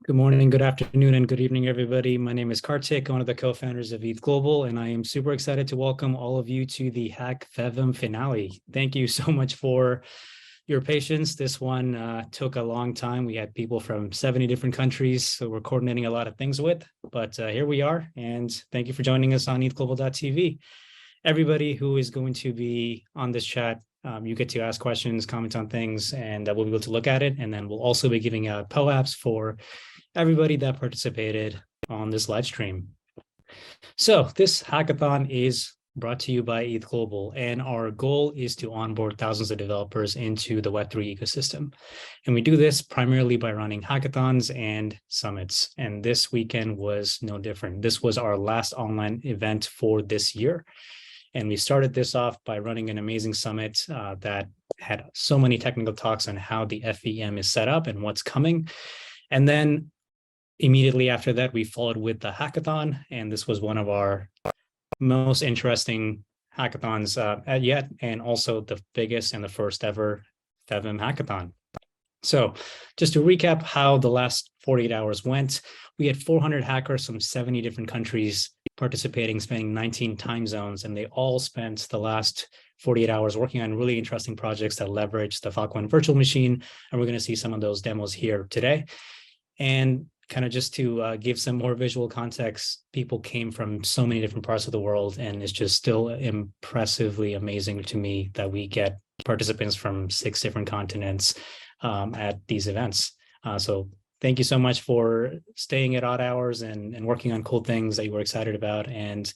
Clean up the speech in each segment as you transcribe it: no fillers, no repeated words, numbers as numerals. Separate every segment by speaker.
Speaker 1: Good morning, good afternoon, and good evening, everybody. My name is Kartik, one of the co-founders of ETH Global, and I am super excited to welcome all of you to the Hack FEVM Finale. Thank you so much for your patience. This one took a long time. We had people from 70 different countries, so we're coordinating a lot of things with, but here we are, and thank you for joining us on ethglobal.tv. Everybody who is going to be on this chat, you get to ask questions, comment on things, and we'll be able to look at it, and then we'll also be giving out POAPs for everybody that participated on this live stream. So this hackathon is brought to you by ETH Global, and our goal is to onboard thousands of developers into the Web3 ecosystem. And we do this primarily by running hackathons and summits. And this weekend was no different. This was our last online event for this year. And we started this off by running an amazing summit that had so many technical talks on how the FEM is set up and what's coming. And then immediately after that, we followed with the hackathon, and this was one of our most interesting hackathons yet, and also the biggest and the first ever FEVM hackathon. So just to recap how the last 48 hours went, we had 400 hackers from 70 different countries participating, spanning 19 time zones, and they all spent the last 48 hours working on really interesting projects that leverage the Filecoin Virtual Machine, and we're going to see some of those demos here today. And kind of just to give some more visual context, people came from so many different parts of the world, and it's just still impressively amazing to me that we get participants from 6 different continents at these events. So thank you so much for staying at odd hours and working on cool things that you were excited about, and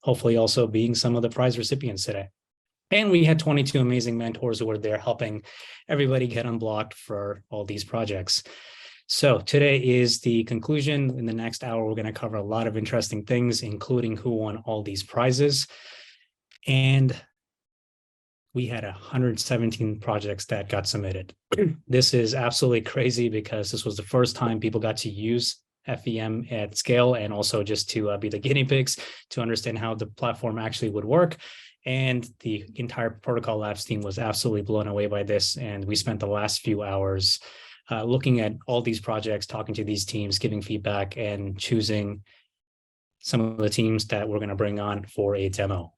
Speaker 1: hopefully also being some of the prize recipients today. And we had 22 amazing mentors who were there helping everybody get unblocked for all these projects. So today is the conclusion. In the next hour, we're going to cover a lot of interesting things, including who won all these prizes. And we had 117 projects that got submitted. This is absolutely crazy because this was the first time people got to use FEM at scale, and also just to be the guinea pigs to understand how the platform actually would work. And the entire Protocol Labs team was absolutely blown away by this. And we spent the last few hours looking at all these projects, talking to these teams, giving feedback, and choosing some of the teams that we're going to bring on for a demo.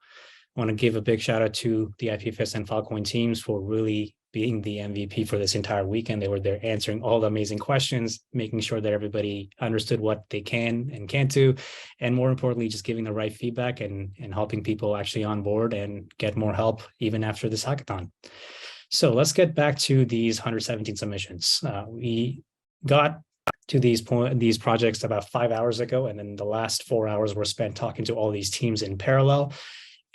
Speaker 1: I want to give a big shout out to the IPFS and Filecoin teams for really being the MVP for this entire weekend. They were there answering all the amazing questions, making sure that everybody understood what they can and can't do, and more importantly, just giving the right feedback and helping people actually on board and get more help even after this hackathon. So let's get back to these 117 submissions. We got to these projects about 5 hours ago, and then the last 4 hours were spent talking to all these teams in parallel.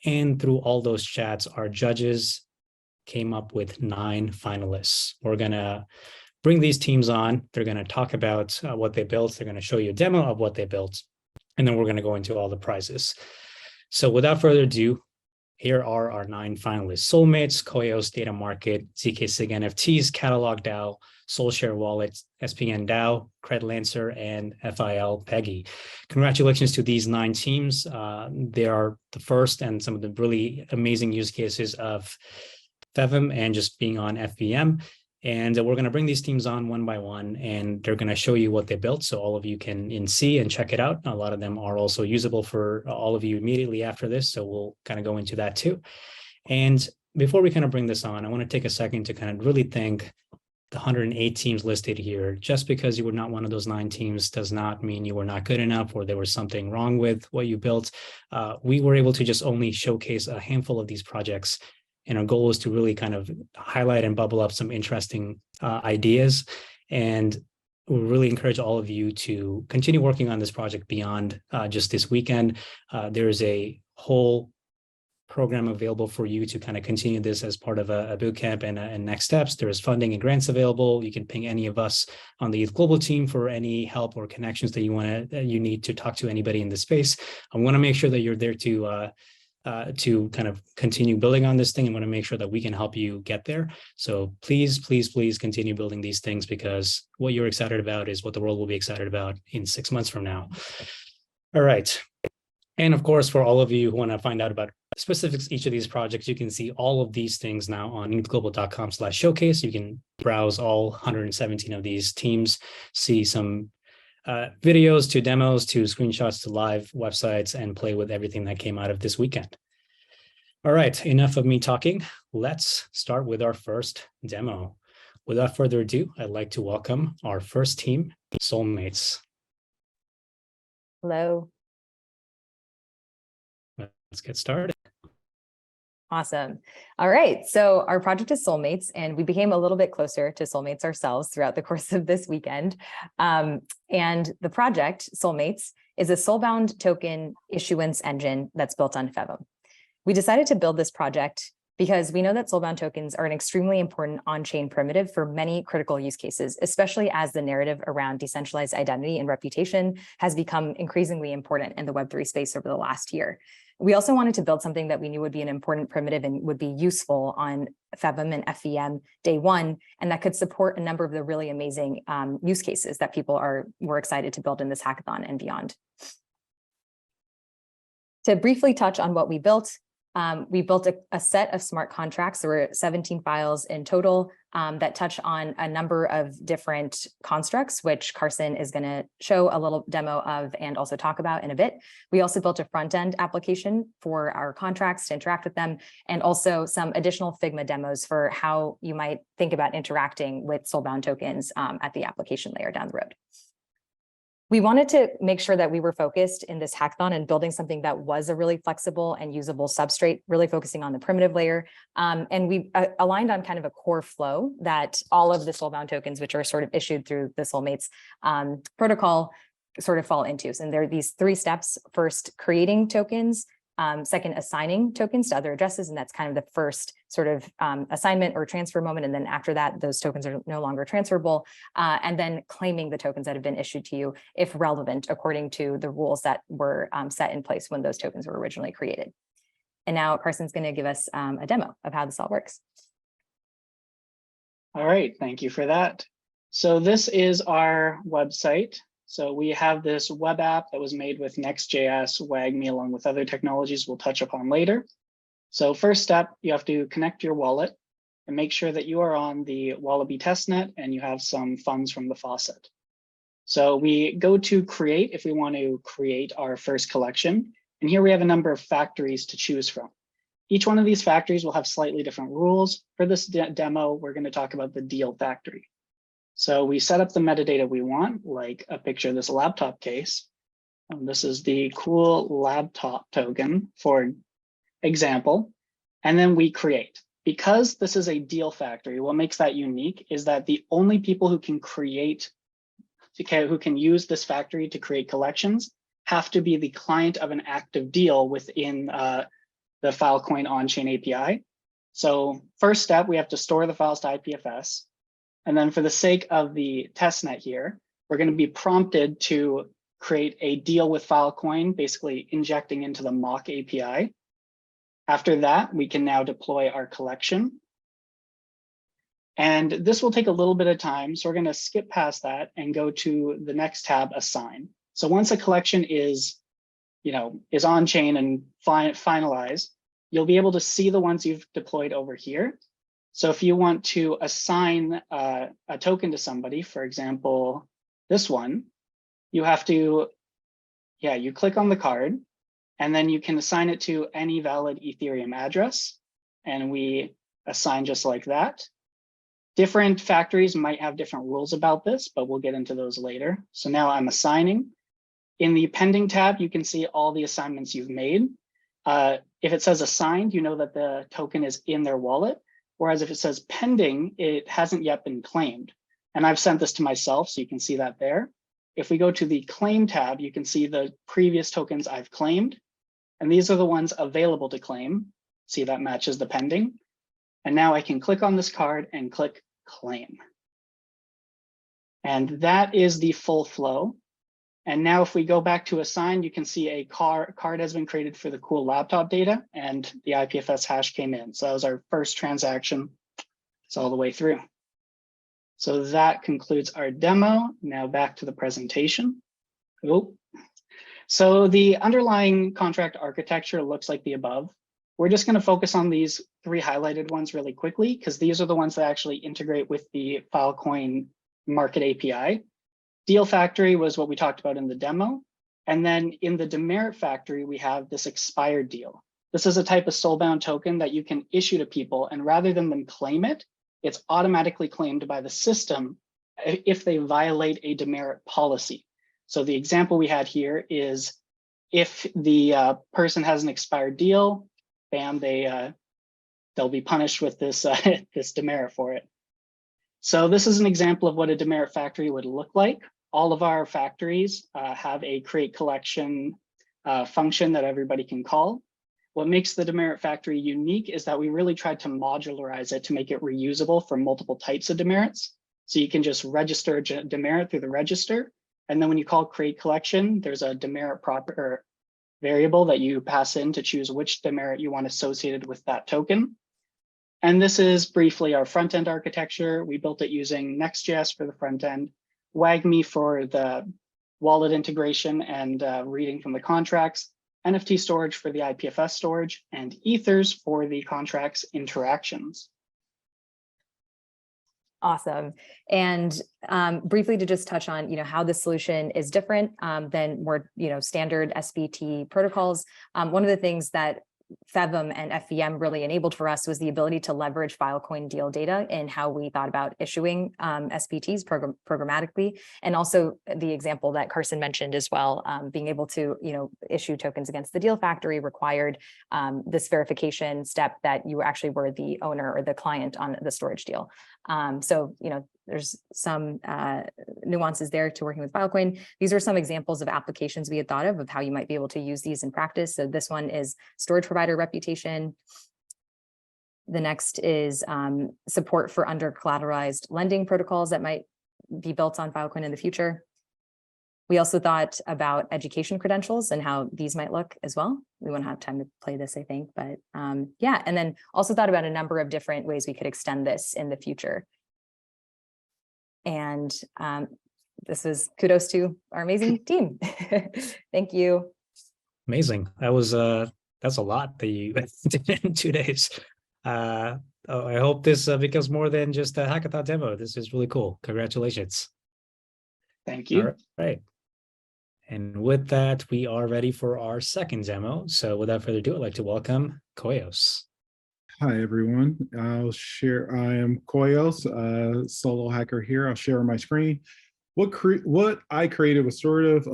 Speaker 1: And through all those chats, our judges came up with 9 finalists. We're going to bring these teams on. They're going to talk about what they built. They're going to show you a demo of what they built. And then we're going to go into all the prizes. So without further ado, here are our 9 finalists: Soulmates, Koios, Data Market, zkSig NFTs, Catalog DAO, Soulshare Wallet, SPN DAO, Cred Lancer, and FIL Peggy. Congratulations to these 9 teams. They are the first and some of the really amazing use cases of FEVM and just being on FEM. And we're going to bring these teams on one by one, and they're going to show you what they built so all of you can see and check it out. A lot of them are also usable for all of you immediately after this, so we'll kind of go into that too. And before we kind of bring this on, I want to take a second to kind of really thank the 108 teams listed here. Just because you were not one of those 9 teams does not mean you were not good enough or there was something wrong with what you built. We were able to just only showcase a handful of these projects, and our goal is to really kind of highlight and bubble up some interesting ideas. And we really encourage all of you to continue working on this project beyond just this weekend. There's a whole program available for you to kind of continue this as part of a bootcamp and next steps. There's funding and grants available. You can ping any of us on the ETH Global team for any help or connections that you need to talk to anybody in the space. I want to make sure that you're there to kind of continue building on this thing, and want to make sure that we can help you get there. So please, please, please continue building these things, because what you're excited about is what the world will be excited about in 6 months from now. All right. And of course, for all of you who want to find out about specifics, each of these projects, you can see all of these things now on ethglobal.com/showcase. You can browse all 117 of these teams, see some videos to demos to screenshots to live websites and play with everything that came out of this weekend. All right, enough of me talking. Let's start with our first demo. Without further ado, I'd like to welcome our first team, Soulmates.
Speaker 2: Hello.
Speaker 1: Let's get started.
Speaker 2: Awesome. All right. So our project is Soulmates, and we became a little bit closer to Soulmates ourselves throughout the course of this weekend. And the project, Soulmates, is a soulbound token issuance engine that's built on FEVM. We decided to build this project because we know that soulbound tokens are an extremely important on-chain primitive for many critical use cases, especially as the narrative around decentralized identity and reputation has become increasingly important in the Web3 space over the last year. We also wanted to build something that we knew would be an important primitive and would be useful on FEVM and FEM day one, and that could support a number of the really amazing use cases that people were excited to build in this hackathon and beyond. To briefly touch on what we built a set of smart contracts. There were 17 files in total that touch on a number of different constructs, which Carson is going to show a little demo of and also talk about in a bit. We also built a front-end application for our contracts to interact with them, and also some additional Figma demos for how you might think about interacting with soulbound tokens at the application layer down the road. We wanted to make sure that we were focused in this hackathon and building something that was a really flexible and usable substrate, really focusing on the primitive layer. And we aligned on kind of a core flow that all of the soulbound tokens, which are sort of issued through the Soulmates protocol, sort of fall into. And there are these three steps: first, creating tokens; second, assigning tokens to other addresses, and that's kind of the first sort of assignment or transfer moment. And then after that, those tokens are no longer transferable. And then claiming the tokens that have been issued to you, if relevant, according to the rules that were set in place when those tokens were originally created. And now Carson's going to give us a demo of how this all works.
Speaker 3: All right, thank you for that. So this is our website. So we have this web app that was made with Next.js, WAGMI, along with other technologies we'll touch upon later. So first step, you have to connect your wallet and make sure that you are on the Wallaby testnet and you have some funds from the faucet. So we go to create if we want to create our first collection. And here we have a number of factories to choose from. Each one of these factories will have slightly different rules. For this demo, we're going to talk about the deal factory. So we set up the metadata we want, like a picture of this laptop case. This is the cool laptop token, for example. And then we create. Because this is a deal factory, what makes that unique is that the only people who can use this factory to create collections have to be the client of an active deal within the Filecoin on-chain API. So first step, we have to store the files to IPFS. And then for the sake of the testnet here, we're going to be prompted to create a deal with Filecoin, basically injecting into the mock API. After that, we can now deploy our collection. And this will take a little bit of time. So we're going to skip past that and go to the next tab, assign. So once a collection is on chain and finalized, you'll be able to see the ones you've deployed over here. So if you want to assign a token to somebody, for example, this one, you have to, you click on the card, and then you can assign it to any valid Ethereum address. And we assign just like that. Different factories might have different rules about this, but we'll get into those later. So now I'm assigning. In the pending tab, you can see all the assignments you've made. If it says assigned, you know that the token is in their wallet. Whereas if it says pending, it hasn't yet been claimed. And I've sent this to myself, so you can see that there. If we go to the claim tab, you can see the previous tokens I've claimed. And these are the ones available to claim. See, that matches the pending. And now I can click on this card and click claim. And that is the full flow. And now if we go back to assign, you can see a card has been created for the cool laptop data, and the IPFS hash came in. So that was our first transaction. It's all the way through. So that concludes our demo. Now back to the presentation. Oh. So the underlying contract architecture looks like the above. We're just going to focus on these three highlighted ones really quickly, because these are the ones that actually integrate with the Filecoin market API. Deal factory was what we talked about in the demo. And then in the demerit factory, we have this expired deal. This is a type of soulbound token that you can issue to people, and rather than them claim it, it's automatically claimed by the system if they violate a demerit policy. So the example we had here is if the person has an expired deal, bam, they'll be punished with this this demerit for it. So this is an example of what a demerit factory would look like. All of our factories have a create collection function that everybody can call. What makes the demerit factory unique is that we really tried to modularize it to make it reusable for multiple types of demerits. So you can just register a demerit through the register. And then when you call create collection, there's a demerit proper variable that you pass in to choose which demerit you want associated with that token. And this is briefly our front-end architecture. We built it using Next.js for the front end, WAGMI for the wallet integration and reading from the contracts, NFT storage for the IPFS storage, and ethers for the contracts interactions.
Speaker 2: Awesome. And briefly to just touch on, how this solution is different than more, standard SBT protocols. One of the things that FEVM and FEM really enabled for us was the ability to leverage Filecoin deal data in how we thought about issuing SBTs programmatically, and also the example that Carson mentioned as well, being able to issue tokens against the deal factory required this verification step that you actually were the owner or the client on the storage deal. So there's some nuances there to working with Filecoin. These are some examples of applications we had thought of how you might be able to use these in practice. So this one is storage provider reputation. The next is support for under collateralized lending protocols that might be built on Filecoin in the future. We also thought about education credentials and how these might look as well. We won't have time to play this, I think, but yeah. And then also thought about a number of different ways we could extend this in the future. And this is kudos to our amazing team. Thank you.
Speaker 1: Amazing. That was that's a lot that you did in 2 days. I hope this becomes more than just a hackathon demo. This is really cool. Congratulations.
Speaker 3: Thank you.
Speaker 1: All right. And with that, we are ready for our second demo. So without further ado, I'd like to welcome Koios.
Speaker 4: Hi, everyone. I am Koios, solo hacker here. I'll share my screen. What I created was sort of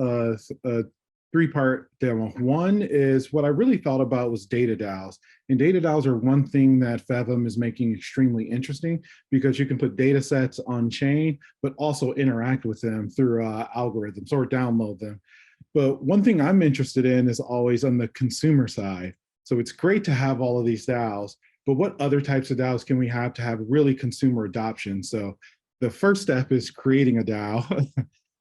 Speaker 4: a three-part demo. One is what I really thought about was data DAOs. And data DAOs are one thing that FEVM is making extremely interesting because you can put data sets on chain, but also interact with them through algorithms or download them. But one thing I'm interested in is always on the consumer side. So it's great to have all of these DAOs, but what other types of DAOs can we have to have really consumer adoption? So the first step is creating a DAO.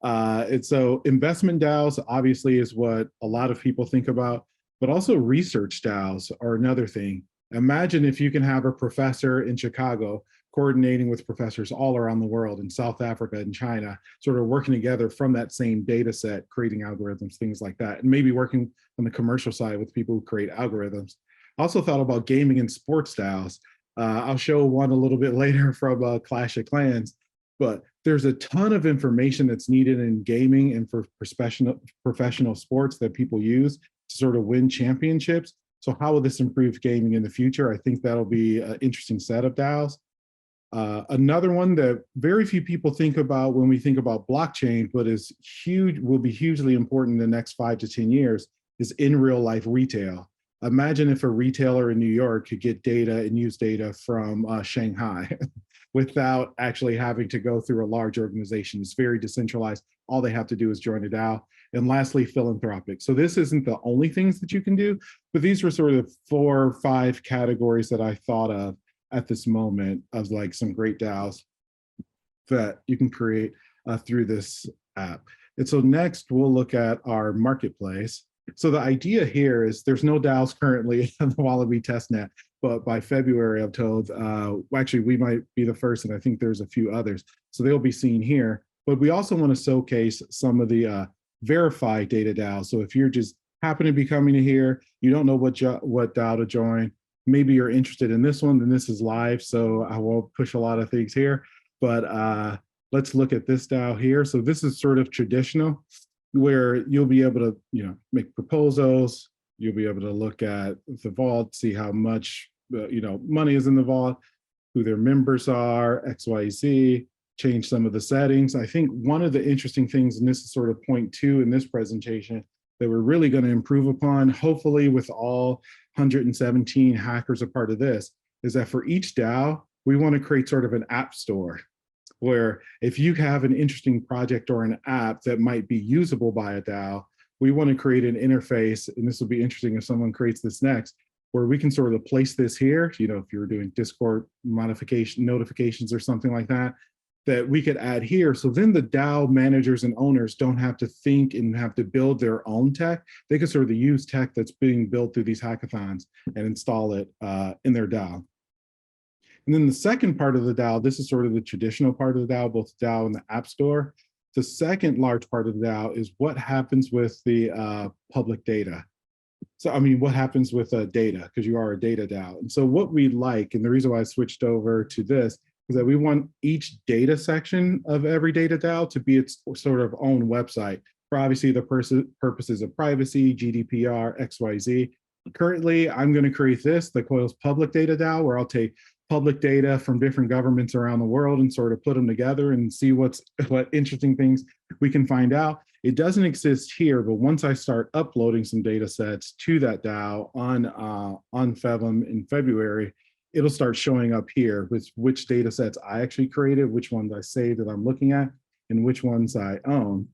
Speaker 4: And so investment DAOs obviously is what a lot of people think about, but also research DAOs are another thing. Imagine if you can have a professor in Chicago coordinating with professors all around the world in South Africa and China, sort of working together from that same data set, creating algorithms, things like that, and maybe working on the commercial side with people who create algorithms. I also thought about gaming and sports DAOs. I'll show one a little bit later from Clash of Clans, but there's a ton of information that's needed in gaming and for professional sports that people use to sort of win championships. So how will this improve gaming in the future? I think that'll be an interesting set of DAOs. Another one that very few people think about when we think about blockchain, but is huge, will be hugely important in the next 5 to 10 years, is in real life retail. Imagine if a retailer in New York could get data and use data from Shanghai without actually having to go through a large organization. It's very decentralized. All they have to do is join a DAO. And lastly, philanthropic. So this isn't the only things that you can do, but these were sort of 4 or 5 categories that I thought of at this moment of like some great DAOs that you can create through this app. And so next we'll look at our marketplace. So the idea here is there's no DAOs currently on the Wallaby testnet, but by February, I'm told, actually we might be the first, and I think there's a few others. So they'll be seen here, but we also want to showcase some of the verified data DAOs. So if you're just happen to be coming to here, you don't know what DAO to join, maybe you're interested in this one, then this is live, so I won't push a lot of things here, but let's look at this DAO here. So this is sort of traditional, where you'll be able to, make proposals. You'll be able to look at the vault, see how much, money is in the vault, who their members are, XYZ, change some of the settings. I think one of the interesting things, and this is sort of point 2 in this presentation, that we're really going to improve upon, hopefully with all 117 hackers a part of this, is that for each DAO, we want to create sort of an app store, where if you have an interesting project or an app that might be usable by a DAO, we want to create an interface, and this will be interesting if someone creates this next, where we can sort of place this here, if you're doing Discord modification notifications or something like that, that we could add here. So then the DAO managers and owners don't have to think and have to build their own tech. They can sort of use tech that's being built through these hackathons and install it in their DAO. And then the second part of the DAO, this is sort of the traditional part of the DAO, both DAO and the App Store. The second large part of the DAO is what happens with the public data. So, what happens with data, because you are a data DAO. And so what we like, and the reason why I switched over to this, is that we want each data section of every data DAO to be its sort of own website for obviously the purposes of privacy, GDPR, XYZ. Currently, I'm going to create this, the Koios public data DAO, where I'll take public data from different governments around the world and sort of put them together and see what interesting things we can find out. It doesn't exist here, but once I start uploading some data sets to that DAO on FEVM in February, it'll start showing up here with which data sets I actually created, which ones I saved that I'm looking at, and which ones I own.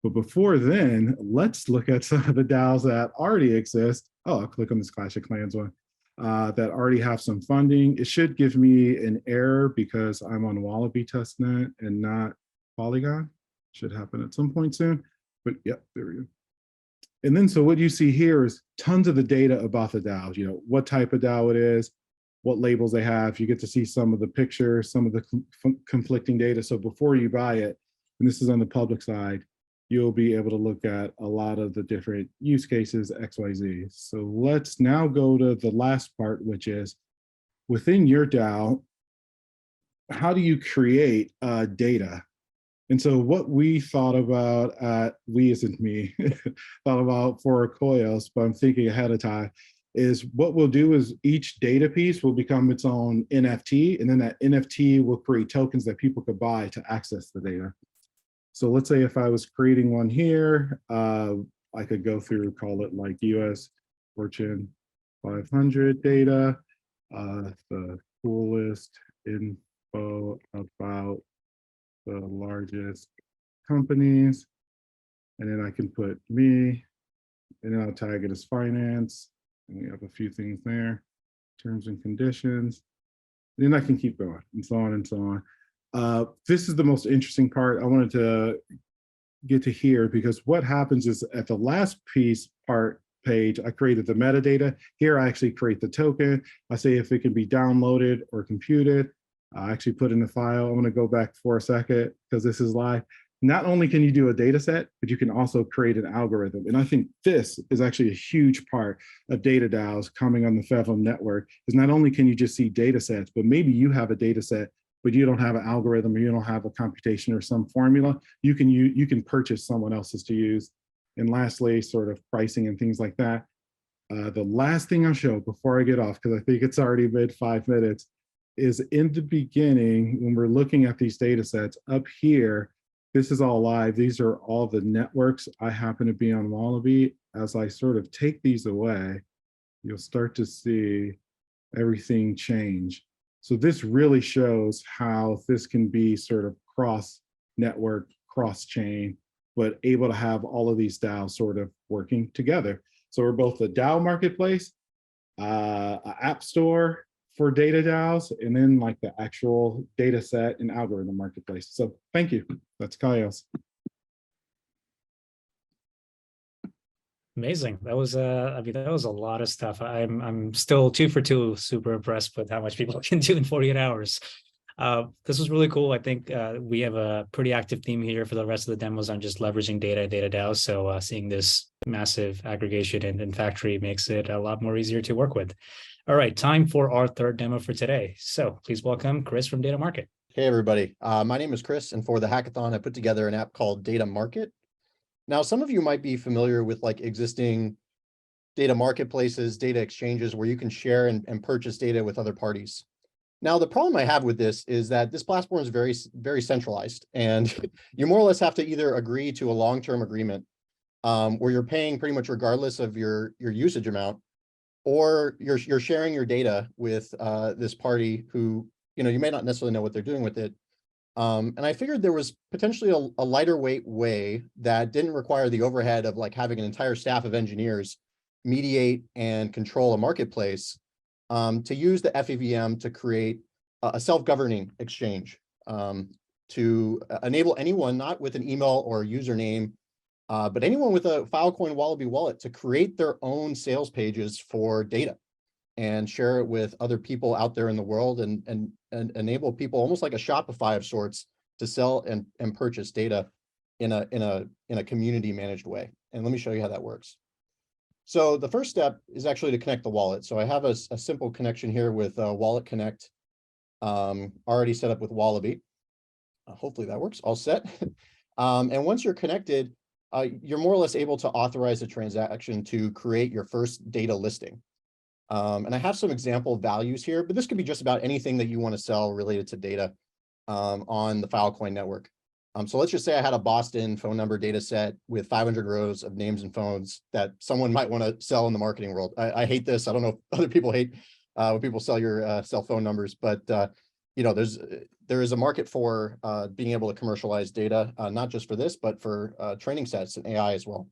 Speaker 4: But before then, let's look at some of the DAOs that already exist. Oh, I'll click on this Clash of Clans one. That already have some funding. It should give me an error because I'm on Wallaby testnet and not Polygon. Should happen at some point soon, but yep, there we go. And then, so what you see here is tons of the data about the DAOs, what type of DAO it is, what labels they have. You get to see some of the pictures, some of the conflicting data. So before you buy it, and this is on the public side, you'll be able to look at a lot of the different use cases, XYZ. So let's now go to the last part, which is within your DAO, how do you create data? And so what we thought about, we isn't me, thought about for Koios, but I'm thinking ahead of time, is what we'll do is each data piece will become its own NFT, and then that NFT will create tokens that people could buy to access the data. So let's say if I was creating one here, I could go through, call it like US Fortune 500 data, the coolest info about the largest companies, and then I can put me, and then I'll tag it as finance, and we have a few things there, terms and conditions, and then I can keep going, and so on and so on. This is the most interesting part I wanted to get to here, because what happens is at the last page, I created the metadata. Here I actually create the token. I say if it can be downloaded or computed. I actually put in the file. I'm going to go back for a second because this is live. Not only can you do a data set, but you can also create an algorithm. And I think this is actually a huge part of data DAOs coming on the FEVM network, is not only can you just see data sets, but maybe you have a data set, but you don't have an algorithm, or you don't have a computation or some formula. You can purchase someone else's to use. And lastly, sort of pricing and things like that. The last thing I'll show before I get off, because I think it's already been 5 minutes, is in the beginning, when we're looking at these data sets up here, this is all live. These are all the networks. I happen to be on Wallaby. As I sort of take these away, you'll start to see everything change. So this really shows how this can be sort of cross-network, cross-chain, but able to have all of these DAOs sort of working together. So we're both a DAO marketplace, an app store for data DAOs, and then like the actual data set and algorithm marketplace. So thank you. That's Koios.
Speaker 1: Amazing. That was that was a lot of stuff. I'm still 2 for 2, super impressed with how much people can do in 48 hours. This was really cool. I think we have a pretty active theme here for the rest of the demos on just leveraging data DAOs. So seeing this massive aggregation and factory makes it a lot more easier to work with. All right, time for our third demo for today. So please welcome Chris from Data Market.
Speaker 5: Hey, everybody. My name is Chris, and for the hackathon, I put together an app called Data Market. Now, some of you might be familiar with like existing data marketplaces, data exchanges where you can share and purchase data with other parties. Now, the problem I have with this is that this platform is very centralized, and you more or less have to either agree to a long-term agreement where you're paying pretty much regardless of your usage amount, or you're sharing your data with this party who, you may not necessarily know what they're doing with it. And I figured there was potentially a lighter weight way that didn't require the overhead of like having an entire staff of engineers mediate and control a marketplace, to use the FEVM to create a self-governing exchange, to enable anyone, not with an email or username, but anyone with a Filecoin Wallaby wallet, to create their own sales pages for data and share it with other people out there in the world, and enable people almost like a Shopify of sorts to sell and purchase data in a community managed way. And let me show you how that works. So the first step is actually to connect the wallet. So I have a simple connection here with Wallet Connect, already set up with Wallaby. Hopefully that works, all set. And once you're connected, you're more or less able to authorize a transaction to create your first data listing. And I have some example values here, but this could be just about anything that you want to sell related to data on the Filecoin network. So let's just say I had a Boston phone number data set with 500 rows of names and phones that someone might want to sell in the marketing world. I hate this. I don't know if other people hate when people sell your cell phone numbers, but there is a market for being able to commercialize data, not just for this, but for training sets and AI as well.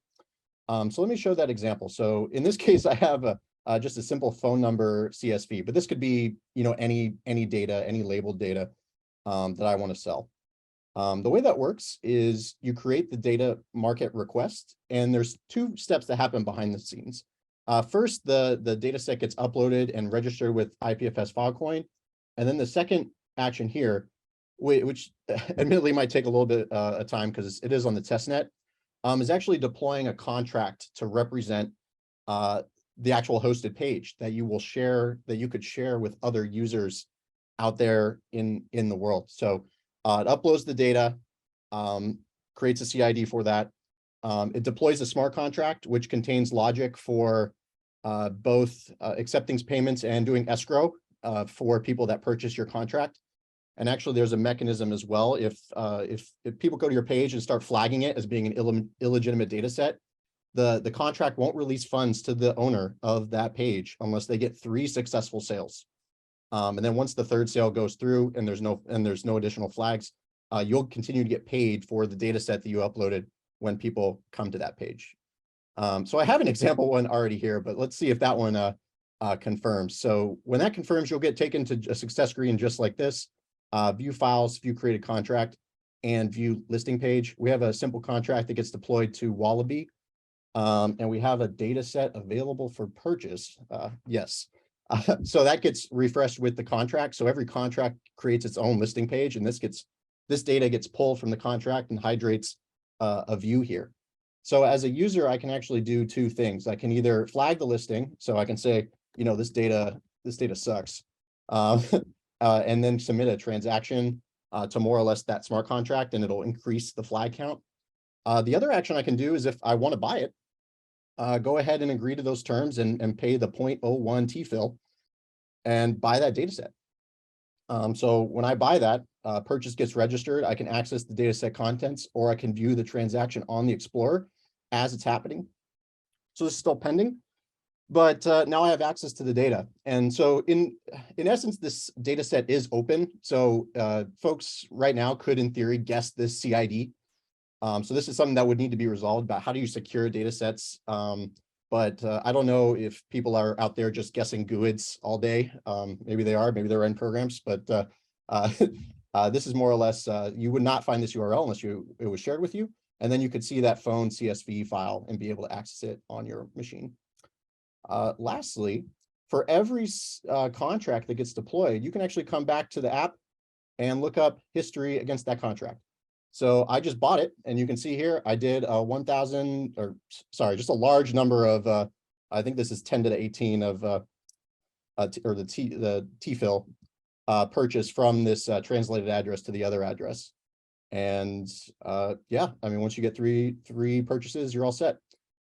Speaker 5: So let me show that example. So in this case, I have just a simple phone number CSV, but this could be any data, any labeled data that I want to sell. The way that works is you create the data market request, and there's two steps that happen behind the scenes. First, the data set gets uploaded and registered with IPFS Filecoin. And then the second action here, which admittedly might take a little bit of time because it is on the testnet, is actually deploying a contract to represent the actual hosted page that you will share, that you could share with other users out there in the world. So it uploads the data, creates a CID for that. It deploys a smart contract, which contains logic for both accepting payments and doing escrow for people that purchase your contract. And actually, there's a mechanism as well. If people go to your page and start flagging it as being an illegitimate data set, the contract won't release funds to the owner of that page unless they get 3 successful sales. And then once the third sale goes through and there's no additional flags, you'll continue to get paid for the data set that you uploaded when people come to that page. So I have an example one already here, but let's see if that one confirms. So when that confirms, you'll get taken to a success screen just like this. View files, view created contract, and view listing page. We have a simple contract that gets deployed to Wallaby. And we have a data set available for purchase. Yes. So that gets refreshed with the contract. So every contract creates its own listing page, and this data gets pulled from the contract and hydrates a view here. So as a user, I can actually do two things. I can either flag the listing, so I can say, this data sucks, and then submit a transaction to more or less that smart contract, and it'll increase the flag count. The other action I can do is if I want to buy it, go ahead and agree to those terms and pay the 0.01 TFIL and buy that data set. So when I buy that, purchase gets registered, I can access the data set contents, or I can view the transaction on the Explorer as it's happening. So this is still pending, but now I have access to the data. And so in essence, this data set is open. So folks right now could, in theory, guess this CID. So this is something that would need to be resolved about how do you secure data sets. But I don't know if people are out there just guessing GUIDs all day. Maybe they are, maybe they're in programs, but this is more or less, you would not find this URL unless it was shared with you. And then you could see that phone CSV file and be able to access it on your machine. Lastly, for every contract that gets deployed, you can actually come back to the app and look up history against that contract. So I just bought it, and you can see here, I did 1,000, or sorry, just a large number of, I think this is 10 to the 18 of, or the TFIL purchase from this translated address to the other address. And yeah, I mean, once you get three purchases, you're all set.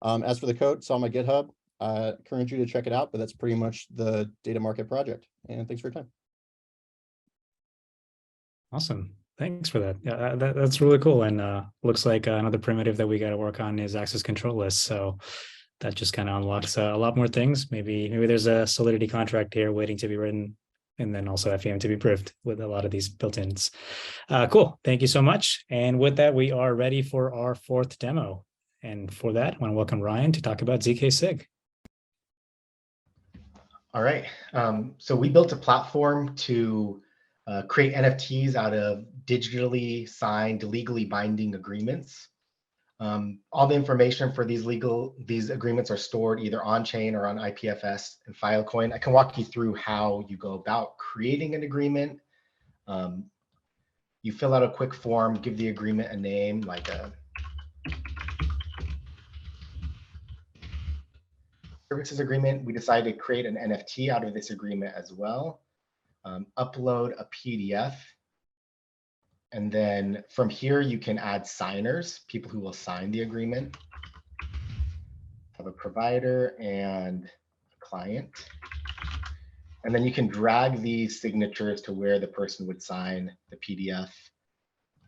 Speaker 5: As for the code, it's on my GitHub. I encourage you to check it out, but that's pretty much the data market project. And thanks for your time.
Speaker 1: Awesome. Thanks for that. Yeah, that's really cool. And looks like another primitive that we got to work on is access control lists. So that just kind of unlocks a lot more things. Maybe there's a Solidity contract here waiting to be written, and then also FEM to be proved with a lot of these built-ins. Cool. Thank you so much. And with that, we are ready for our fourth demo. And for that, I want to welcome Ryan to talk about zk-sig.
Speaker 6: All right. So we built a platform to create NFTs out of digitally signed, legally binding agreements. All the information for these agreements are stored either on chain or on IPFS and Filecoin. I can walk you through how you go about creating an agreement. You fill out a quick form, give the agreement a name like a services agreement. We decided to create an NFT out of this agreement as well. Upload a PDF. And then from here, you can add signers, people who will sign the agreement. Have a provider and a client. And then you can drag these signatures to where the person would sign the PDF.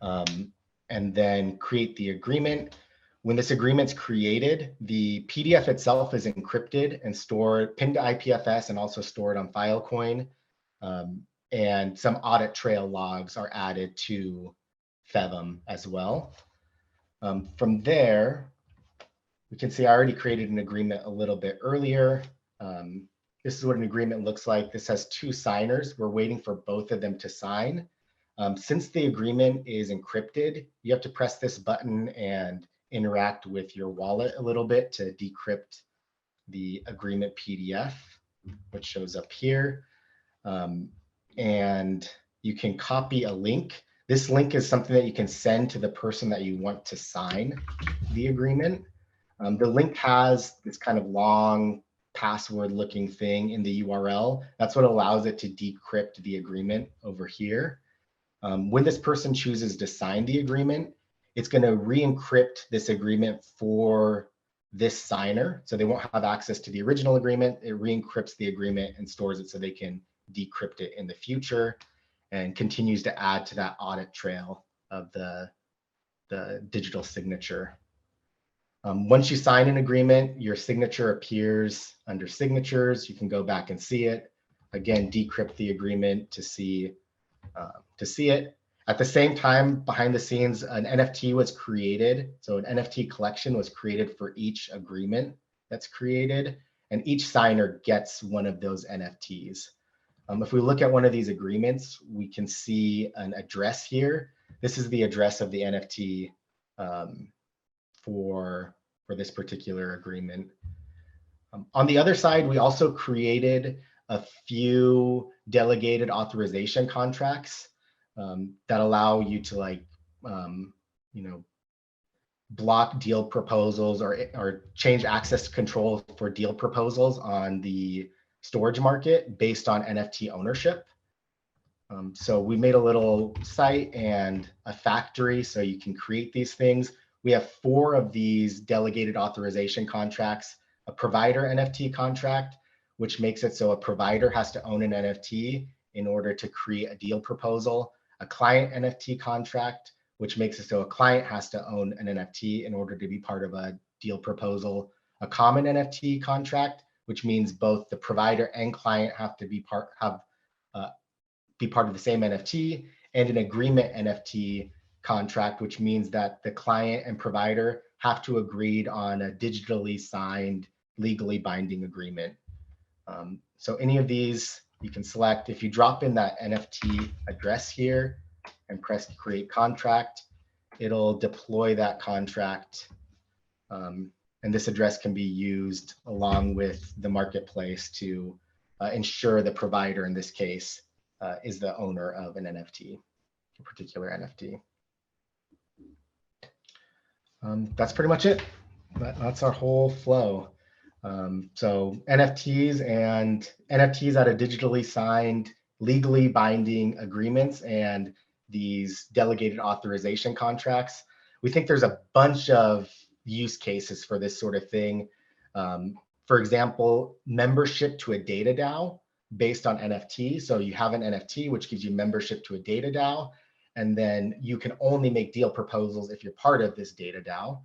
Speaker 6: And then create the agreement. When this agreement's created, the PDF itself is encrypted and stored, pinned to IPFS and also stored on Filecoin. And some audit trail logs are added to FEVM as well. From there, we can see I already created an agreement a little bit earlier. This is what an agreement looks like. This has two signers. We're waiting for both of them to sign. Since the agreement is encrypted, you have to press this button and interact with your wallet a little bit to decrypt the agreement PDF, which shows up here. And you can copy a link. This link is something that you can send to the person that you want to sign the agreement. The link has this kind of long password looking thing in the URL. That's what allows it to decrypt the agreement over here. When this person chooses to sign the agreement, it's going to re-encrypt this agreement for this signer. So they won't have access to the original agreement. It re-encrypts the agreement and stores it so they can decrypt it in the future, and continues to add to that audit trail of the digital signature. Once you sign an agreement, your signature appears under signatures. You can go back and see it. Again, decrypt the agreement to see it. At the same time, behind the scenes, an NFT was created. So an NFT collection was created for each agreement that's created, and each signer gets one of those NFTs. If we look at one of these agreements, we can see an address here. This is the address of the NFT for this particular agreement. On the other side, we also created a few delegated authorization contracts that allow you to block deal proposals or change access control for deal proposals on the storage market based on NFT ownership. So we made a little site and a factory so you can create these things. We have 4 of these delegated authorization contracts, a provider NFT contract, which makes it so a provider has to own an NFT in order to create a deal proposal, a client NFT contract, which makes it so a client has to own an NFT in order to be part of a deal proposal, a common NFT contract, which means both the provider and client have to be part of the same NFT, and an agreement NFT contract, which means that the client and provider have to agree on a digitally signed, legally binding agreement. So any of these you can select. If you drop in that NFT address here and press create contract, it'll deploy that contract. And this address can be used along with the marketplace to ensure the provider, in this case, is the owner of an NFT, a particular NFT. That's pretty much it. That's our whole flow. So NFTs out of digitally signed, legally binding agreements and these delegated authorization contracts. We think there's a bunch of use cases for this sort of thing. For example, membership to a data DAO based on NFT. So you have an NFT, which gives you membership to a data DAO, and then you can only make deal proposals if you're part of this data DAO.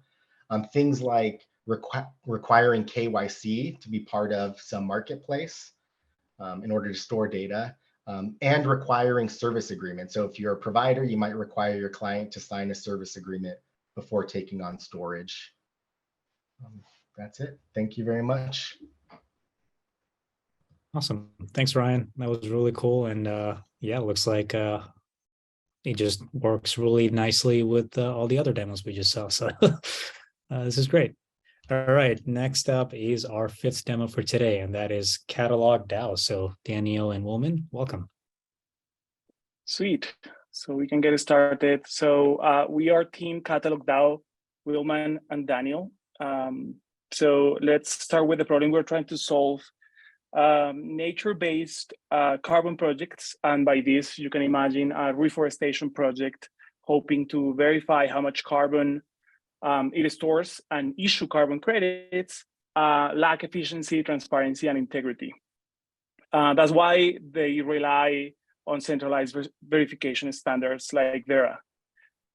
Speaker 6: Things like requiring KYC to be part of some marketplace in order to store data, and requiring service agreements. So if you're a provider, you might require your client to sign a service agreement before taking on storage. That's it. Thank you very much.
Speaker 1: Awesome. Thanks, Ryan. That was really cool. And yeah, it looks like it just works really nicely with all the other demos we just saw. So this is great. All right, next up is our 5th demo for today, and that is Catalog DAO. So Daniel and Woolman, welcome.
Speaker 7: Sweet. So we can get started. So we are Team Catalog DAO, Willman and Daniel. So let's start with the problem we're trying to solve. Nature-based carbon projects, and by this you can imagine a reforestation project hoping to verify how much carbon it stores and issue carbon credits, lack efficiency, transparency, and integrity. That's why they rely on centralized verification standards like Vera.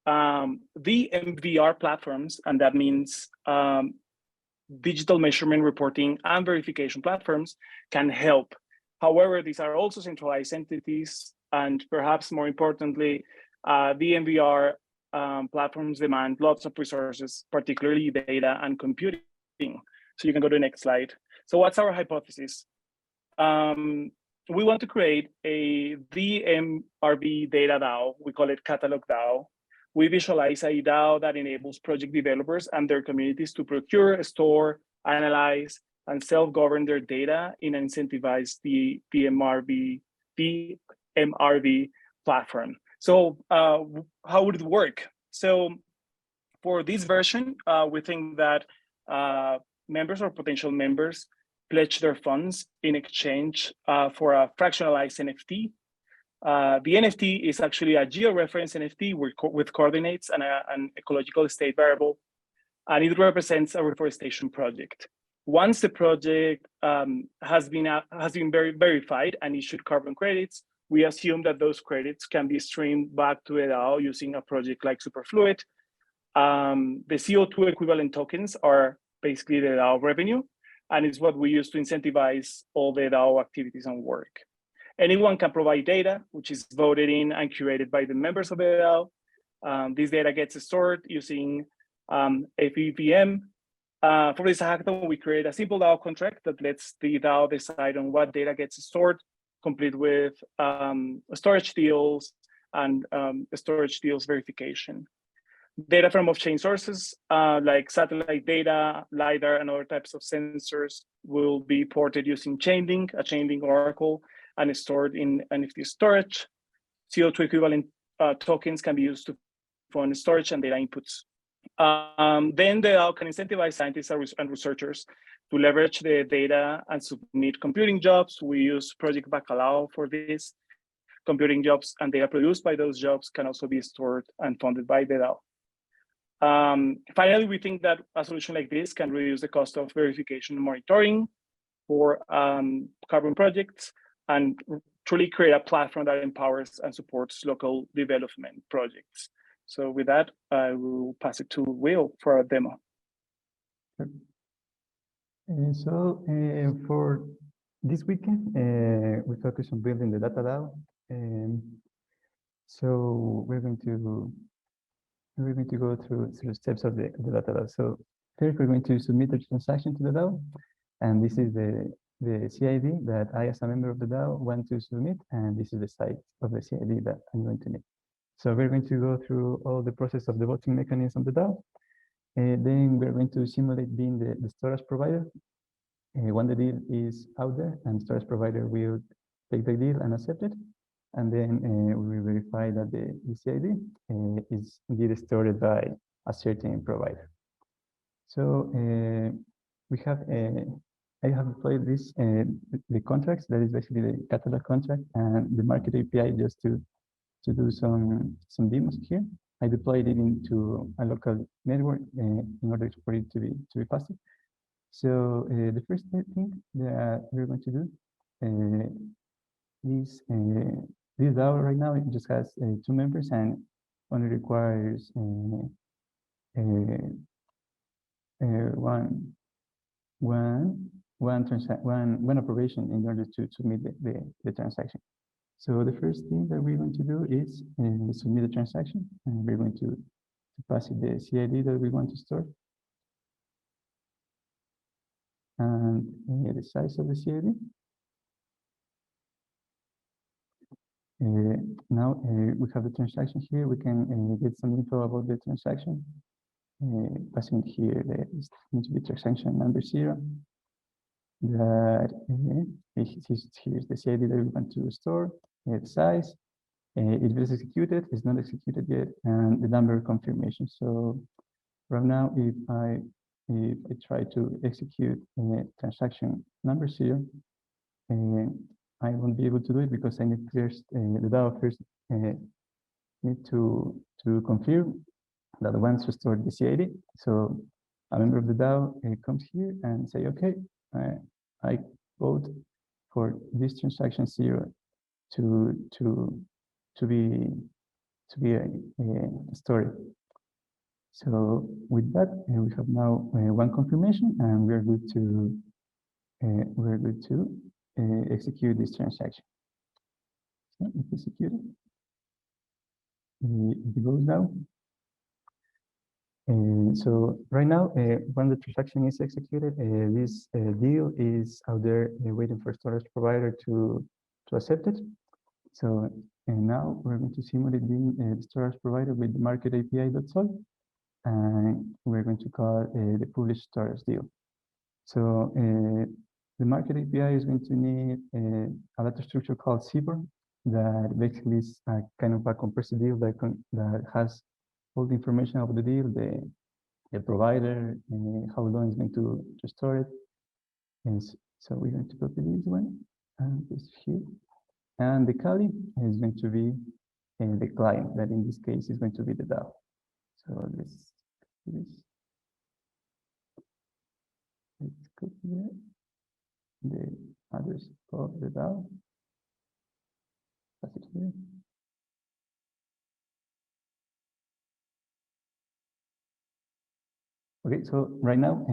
Speaker 7: The MVR platforms, and that means digital measurement, reporting, and verification platforms, can help. However, these are also centralized entities, and perhaps more importantly, the MVR platforms demand lots of resources, particularly data and computing. So you can go to the next slide. So what's our hypothesis? We want to create a DMRB data DAO. We call it Catalog DAO. We visualize a DAO that enables project developers and their communities to procure, store, analyze, and self-govern their data in an incentivized DMRB platform. So how would it work? So for this version, we think that members or potential members pledge their funds in exchange for a fractionalized NFT. The NFT is actually a georeference NFT with coordinates and an ecological state variable, and it represents a reforestation project. Once the project has been verified and issued carbon credits, we assume that those credits can be streamed back to the DAO using a project like Superfluid. The CO2 equivalent tokens are basically the DAO revenue, and it's what we use to incentivize all the DAO activities and work. Anyone can provide data, which is voted in and curated by the members of the DAO. This data gets stored using FEVM. For this hackathon, we create a simple DAO contract that lets the DAO decide on what data gets stored, complete with storage deals and storage deals verification. Data from off-chain sources like satellite data, LiDAR, and other types of sensors will be ported using Chainlink, a Chainlink oracle, and stored in NFT storage. CO2 equivalent tokens can be used to fund storage and data inputs. Then the DAO can incentivize scientists and researchers to leverage the data and submit computing jobs. We use Project Bacalao for this. Computing jobs and data produced by those jobs can also be stored and funded by the DAO. Finally, we think that a solution like this can reduce the cost of verification and monitoring for carbon projects and truly create a platform that empowers and supports local development projects. So with that, I will pass it to Will for a demo.
Speaker 8: For this weekend, we focus on building the data DAO. So we're going to go through the steps of the data DAO. So first, we're going to submit a transaction to the DAO, and this is the CID that I, as a member of the DAO, want to submit, and this is the site of the CID that I'm going to need. So we're going to go through all the process of the voting mechanism of the DAO. Then we're going to simulate being the storage provider. When the deal is out there, and storage provider will take the deal and accept it. And then we will verify that the CID is indeed stored by a certain provider. So we have I have deployed this the contracts, that is basically the catalog contract and the market API just to do some demos here. I deployed it into a local network in order for it to be faster. So the first thing that we're going to do is this DAO right now, it just has 2 members and only requires one operation in order to submit the transaction. So the first thing that we're going to do is submit the transaction, and we're going to pass it the CID that we want to store, and the size of the CID. Now we have the transaction here. We can get some info about the transaction. Passing here, there is going to be transaction number 0. That here's the CID that we want to store, the size, it was executed, it's not executed yet, and the number confirmation. So right now, if I try to execute transaction number 0, I won't be able to do it because I need first the DAO first need to confirm that wants to store the CID. So a member of the DAO comes here and say, okay, I vote for this transaction 0 to be stored. So with that, we have now one confirmation, and we're good to execute this transaction. So execute it. It goes down. So right now, when the transaction is executed, this deal is out there waiting for storage provider to accept it. So now we're going to simulate being the storage provider with the market API.sol, and we're going to call the published storage deal. So the market API is going to need a data structure called CBOR that basically is a kind of a compressed deal that has all the information of the deal, the provider, how long it's going to store it. And so we're going to copy this one and this here. And the Kali is going to be the client, that in this case is going to be the DAO. So let's copy the address of the DAO. Pass it here. Okay, so right now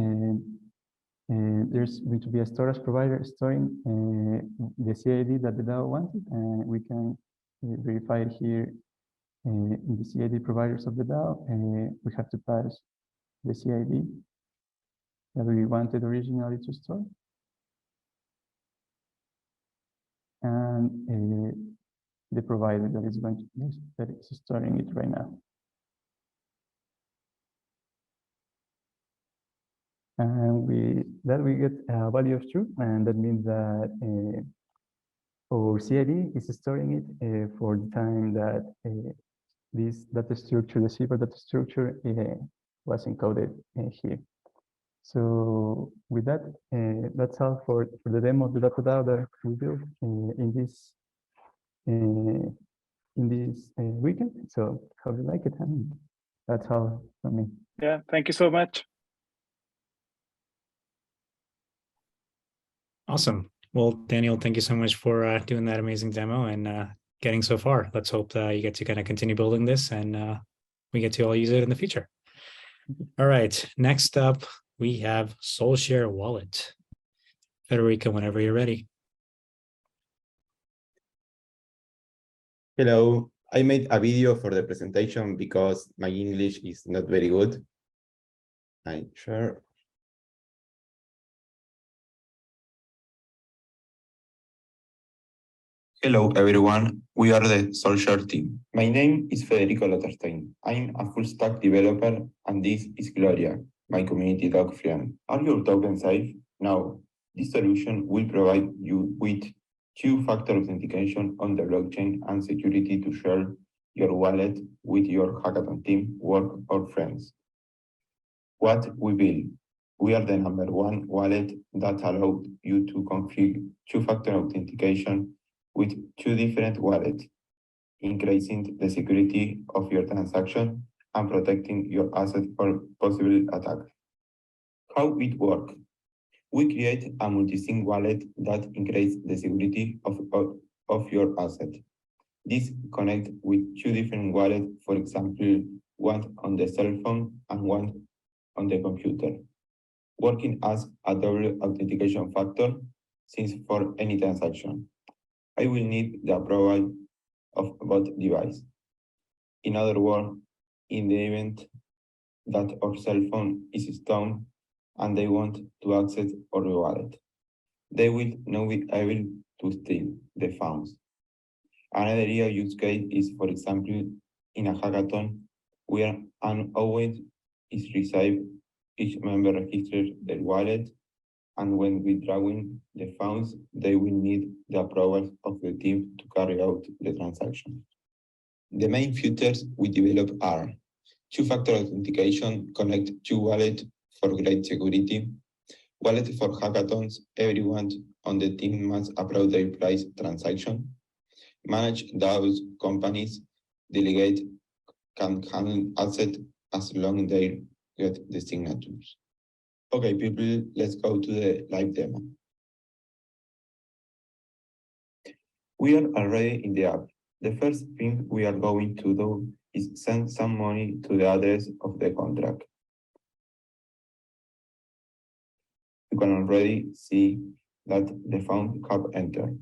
Speaker 8: there's going to be a storage provider storing the CID that the DAO wanted, and we can verify it here in the CID providers of the DAO. We have to pass the CID that we wanted originally to store, and the provider that is storing it right now. And we get a value of true, and that means that our CID is storing it for the time that this data structure, the CBOR data structure, was encoded here. So with that, that's all for the demo of the data DAO that we built in this weekend. So hope you like it, and that's all from me.
Speaker 7: Yeah, thank you so much.
Speaker 1: Awesome. Well, Daniel, thank you so much for doing that amazing demo and getting so far. Let's hope that you get to kind of continue building this, and we get to all use it in the future. All right, next up, we have Soulshare Wallet. Federica, whenever you're ready.
Speaker 9: Hello, I made a video for the presentation because my English is not very good. I share. Hello, everyone. We are the Soulshare team. My name is Federico Lotterstein. I'm a full stack developer, and this is Gloria, my community dog friend. Are your tokens safe? No. This solution will provide you with two-factor authentication on the blockchain and security to share your wallet with your hackathon team, work, or friends. What we build. We are the #1 wallet that allows you to configure two-factor authentication with two different wallets, increasing the security of your transaction and protecting your asset for possible attacks. How it works? We create a multi-sig wallet that increases the security of your asset. This connects with two different wallets, for example, one on the cell phone and one on the computer, working as a double authentication factor, since for any transaction, I will need the approval of both devices. In other words, in the event that our cell phone is stolen and they want to access our wallet, they will not be able to steal the funds. Another use case is, for example, in a hackathon, where an always is received, each member registers their wallet, and when withdrawing the funds, they will need the approval of the team to carry out the transaction. The main features we develop are two-factor authentication, connect two wallets for great security, wallet for hackathons, everyone on the team must approve their price transaction, manage DAOs, companies, delegate can handle assets as long as they get the signatures. Okay, people, let's go to the live demo. We are already in the app. The first thing we are going to do is send some money to the address of the contract. You can already see that the funds have entered.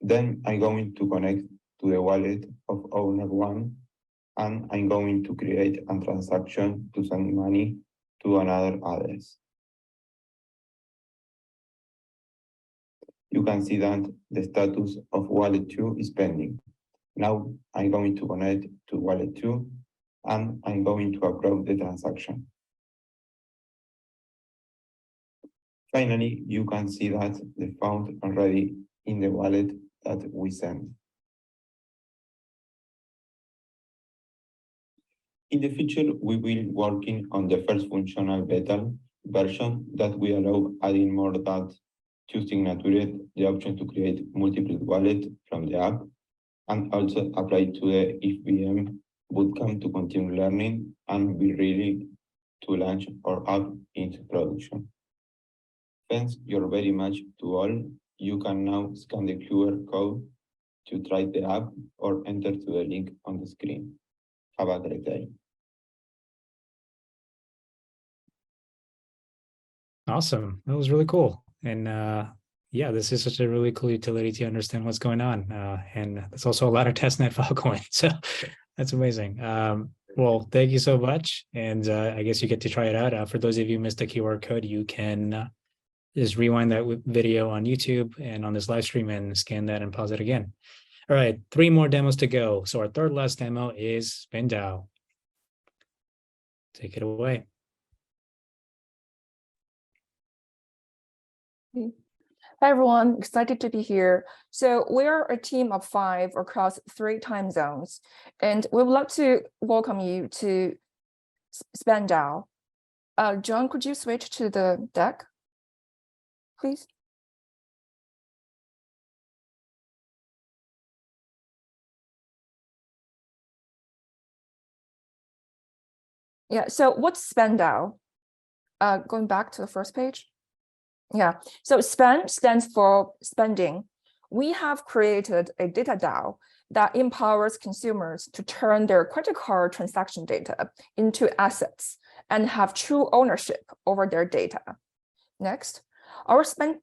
Speaker 9: Then I'm going to connect to the wallet of owner 1, and I'm going to create a transaction to send money to another address. You can see that the status of wallet 2 is pending. Now I'm going to connect to wallet 2, and I'm going to approve the transaction. Finally, you can see that the funds are already in the wallet that we sent. In the future, we will be working on the first functional beta version that will allow adding more than two signatures, the option to create multiple wallets from the app, and also apply to the FEVM bootcamp to continue learning and be ready to launch our app into production. Thanks very much to all. You can now scan the QR code to try the app or enter to the link on the screen. Have a great day.
Speaker 1: Awesome. That was really cool. And yeah, this is such a really cool utility to understand what's going on. And it's also a lot of testnet Filecoin. So that's amazing. Well, thank you so much. And I guess you get to try it out. For those of you who missed the QR code, you can just rewind that video on YouTube and on this live stream and scan that and pause it again. All right, 3 more demos to go. So our third last demo is Spindao. Take it away.
Speaker 10: Hi, everyone. Excited to be here. So we're a team of 5 across 3 time zones, and we would like to welcome you to Spindao. John, could you switch to the deck, please? Yeah, so what's Spindao? Going back to the first page. Yeah, so SPEND stands for spending. We have created a data DAO that empowers consumers to turn their credit card transaction data into assets and have true ownership over their data. Next, our spending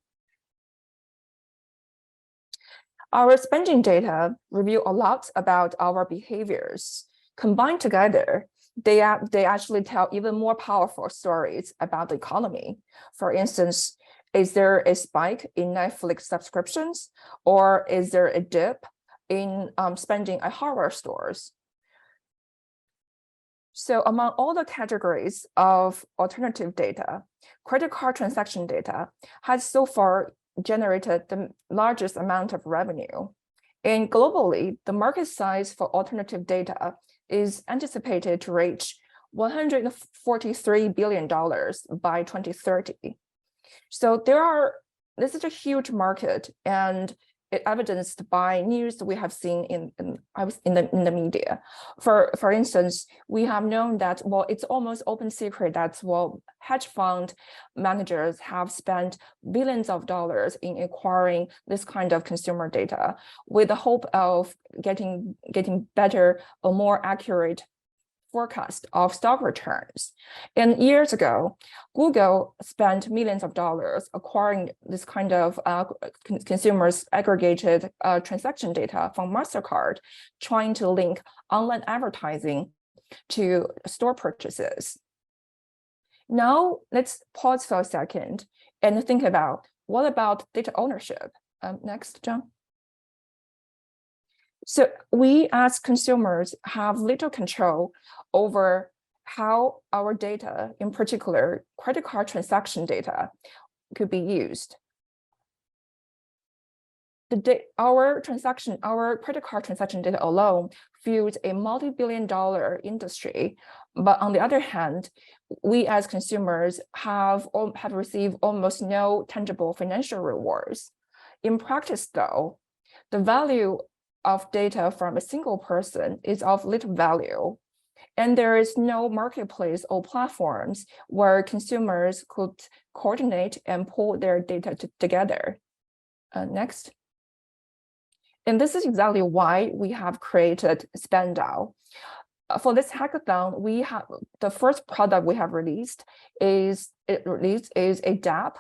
Speaker 10: data reveal a lot about our behaviors. Combined together, they actually tell even more powerful stories about the economy. For instance, is there a spike in Netflix subscriptions, or is there a dip in spending at hardware stores? So among all the categories of alternative data, credit card transaction data has so far generated the largest amount of revenue. And globally, the market size for alternative data is anticipated to reach $143 billion by 2030. So this is a huge market, and it evidenced by news we have seen in the media. For instance, we have known that, well, it's almost open secret that, well, hedge fund managers have spent billions of dollars in acquiring this kind of consumer data with the hope of getting better or more accurate forecast of stock returns. And years ago, Google spent millions of dollars acquiring this kind of consumers aggregated transaction data from MasterCard, trying to link online advertising to store purchases. Now, let's pause for a second and think about, what about data ownership? Next, John. So we as consumers have little control over how our data, in particular, credit card transaction data, could be used. Our credit card transaction data alone fuels a multi-billion-dollar industry. But on the other hand, we as consumers have received almost no tangible financial rewards. In practice, though, the value of data from a single person is of little value. And there is no marketplace or platforms where consumers could coordinate and pull their data together. Next. And this is exactly why we have created Spindao. For this hackathon, we have the first product we have released is a DApp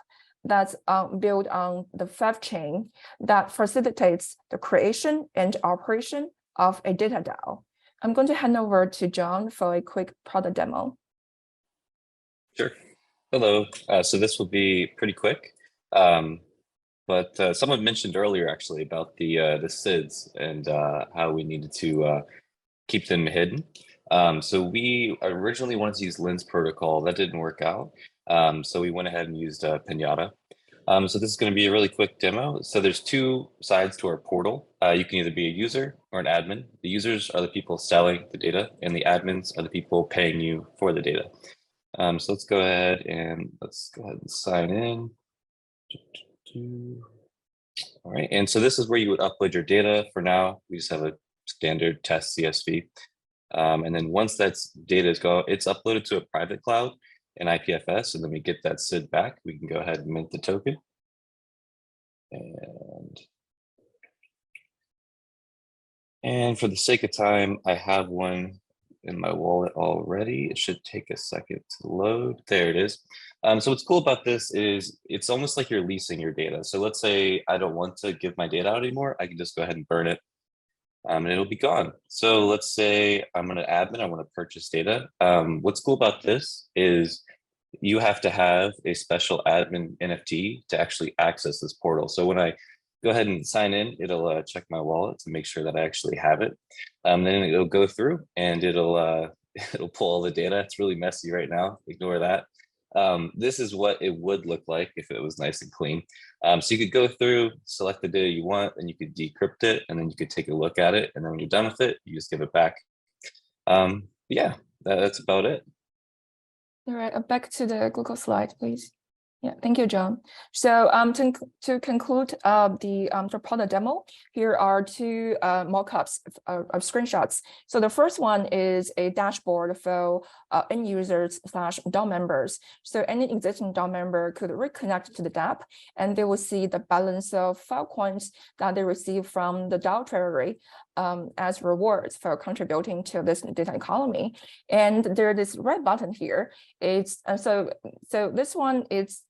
Speaker 10: that's built on the FEV chain that facilitates the creation and operation of a data DAO. I'm going to hand over to John for a quick product demo.
Speaker 11: Sure. Hello. So this will be pretty quick, but someone mentioned earlier actually about the SIDs and how we needed to keep them hidden. So we originally wanted to use Lens protocol. That didn't work out. So we went ahead and used Pinata. So this is going to be a really quick demo. So there's two sides to our portal. You can either be a user or an admin. The users are the people selling the data, and the admins are the people paying you for the data. So let's go ahead and sign in. All right, and so this is where you would upload your data. For now, we just have a standard test CSV. And then once that data is it's uploaded to a private cloud in IPFS, and then we get that SID back, we can go ahead and mint the token. And for the sake of time, I have one in my wallet already. It should take a second to load. There it is. So what's cool about this is it's almost like you're leasing your data. So let's say I don't want to give my data out anymore. I can just go ahead and burn it. And it'll be gone. So let's say I'm an admin, I want to purchase data. What's cool about this is you have to have a special admin NFT to actually access this portal. So when I go ahead and sign in, it'll check my wallet to make sure that I actually have it. Then it'll go through and it'll pull all the data. It's really messy right now, ignore that. This is what it would look like if it was nice and clean. So you could go through, select the data you want, and you could decrypt it, and then you could take a look at it. And then when you're done with it, you just give it back. Yeah, that's about it.
Speaker 10: All right, back to the Google slide, please. Yeah, thank you, John. So to conclude the product demo, here are two mockups of screenshots. So the first one is a dashboard for end users / DAO members. So any existing DAO member could reconnect to the DApp, and they will see the balance of Filecoins that they receive from the DAO treasury as rewards for contributing to this data economy. And there's this red button here. It's so this one is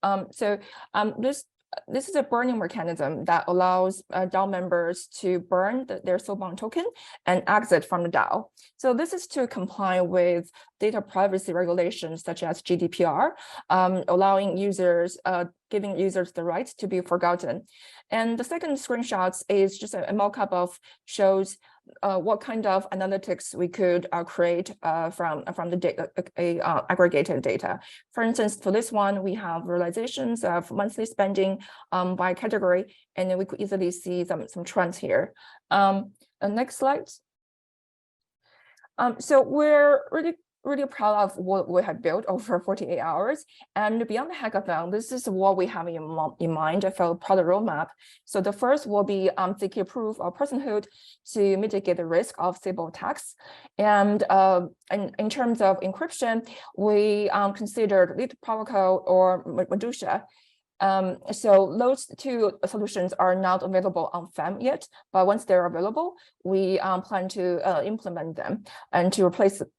Speaker 10: this is a burning mechanism that allows DAO members to burn their Soulbound token and exit from the DAO. So this is to comply with data privacy regulations such as GDPR, allowing users, giving users the right to be forgotten. And the second screenshot is just a mockup of shows what kind of analytics we could create from the data, aggregated data. For instance, for this one, we have realizations of monthly spending by category, and then we could easily see some trends here. Next slide. So we're really really proud of what we have built over 48 hours. And beyond the hackathon, this is what we have in mind for a product roadmap. So the first will be secure proof of personhood to mitigate the risk of cyber attacks. And in terms of encryption, we considered lead protocol or Medusa. So those two solutions are not available on FEM yet, but once they're available, we plan to implement them and to replace the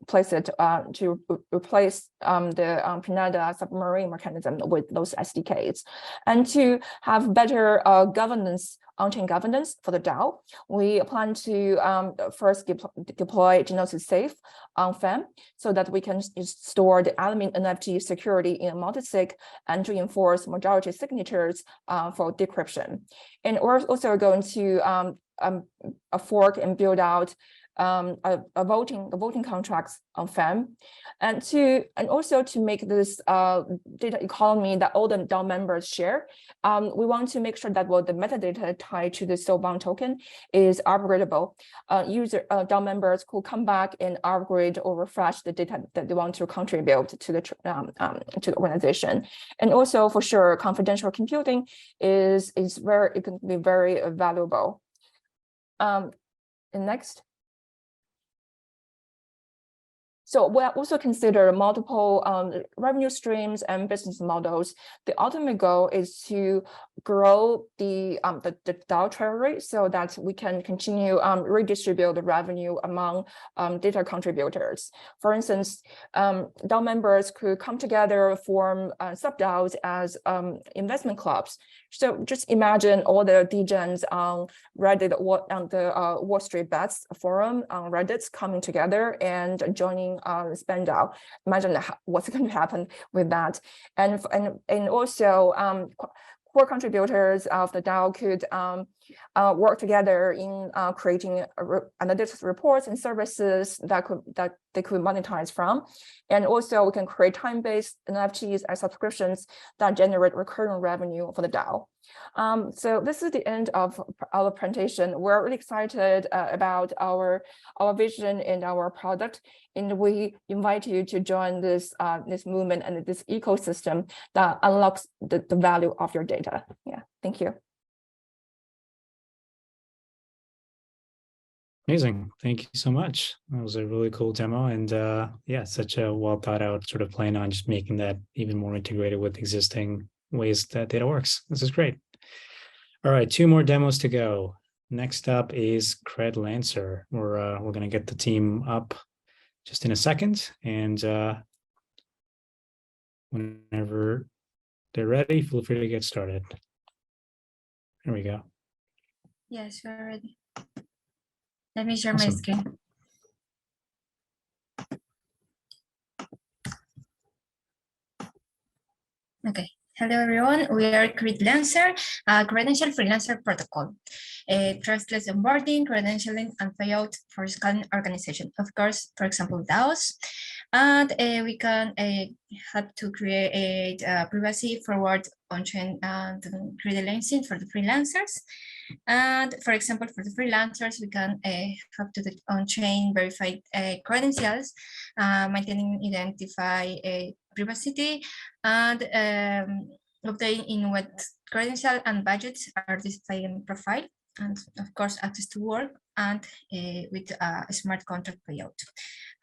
Speaker 10: Pineda submarine mechanism with those SDKs, and to have better governance, on-chain governance for the DAO. We plan to first deploy Genosis Safe on FEM so that we can store the admin NFT security in multi-sig and to enforce majority signatures for decryption. And we're also going to fork and build out voting contracts on FEM, and also to make this data economy that all the DAO members share. We want to make sure that the metadata tied to the Soulbound token is upgradable. DAO members could come back and upgrade or refresh the data that they want to contribute to the organization. And also, for sure, confidential computing it can be very valuable. And next. So we also consider multiple revenue streams and business models. The ultimate goal is to grow the DAO treasury so that we can continue redistribute the revenue among data contributors. For instance, DAO members could come together, form sub-DAOs as investment clubs. So just imagine all the degens on Reddit, on the Wall Street Bets forum on Reddit coming together and joining Spindao. Imagine what's going to happen with that. And also core contributors of the DAO could work together in creating analytics reports and services that they could monetize from. And also we can create time-based NFTs as subscriptions that generate recurring revenue for the DAO. So this is the end of our presentation. We're really excited about our vision and our product, and we invite you to join this movement and this ecosystem that unlocks the value of your data. Yeah, thank you.
Speaker 1: Amazing. Thank you so much. That was a really cool demo. And yeah, such a well thought out sort of plan on just making that even more integrated with existing ways that data works. This is great. All right, 2 more demos to go. Next up is Cred Lancer. We're going to get the team up just in a second. And whenever they're ready, feel free to get started. There we go.
Speaker 12: Yes, we're ready. Let me share
Speaker 1: Awesome.
Speaker 12: my screen. Okay. Hello, everyone. We are Cred Lancer, a credential freelancer protocol, trustless onboarding, credentialing, and payout for scaling organization. Of course, for example, DAOs. And we can help to create privacy forward on-chain credentialing for the freelancers. And for example, for the freelancers, we can help to the on-chain verified credentials, maintaining identify privacy, and obtain in what credential and budgets are displayed in profile, and of course access to work, and with a smart contract payout.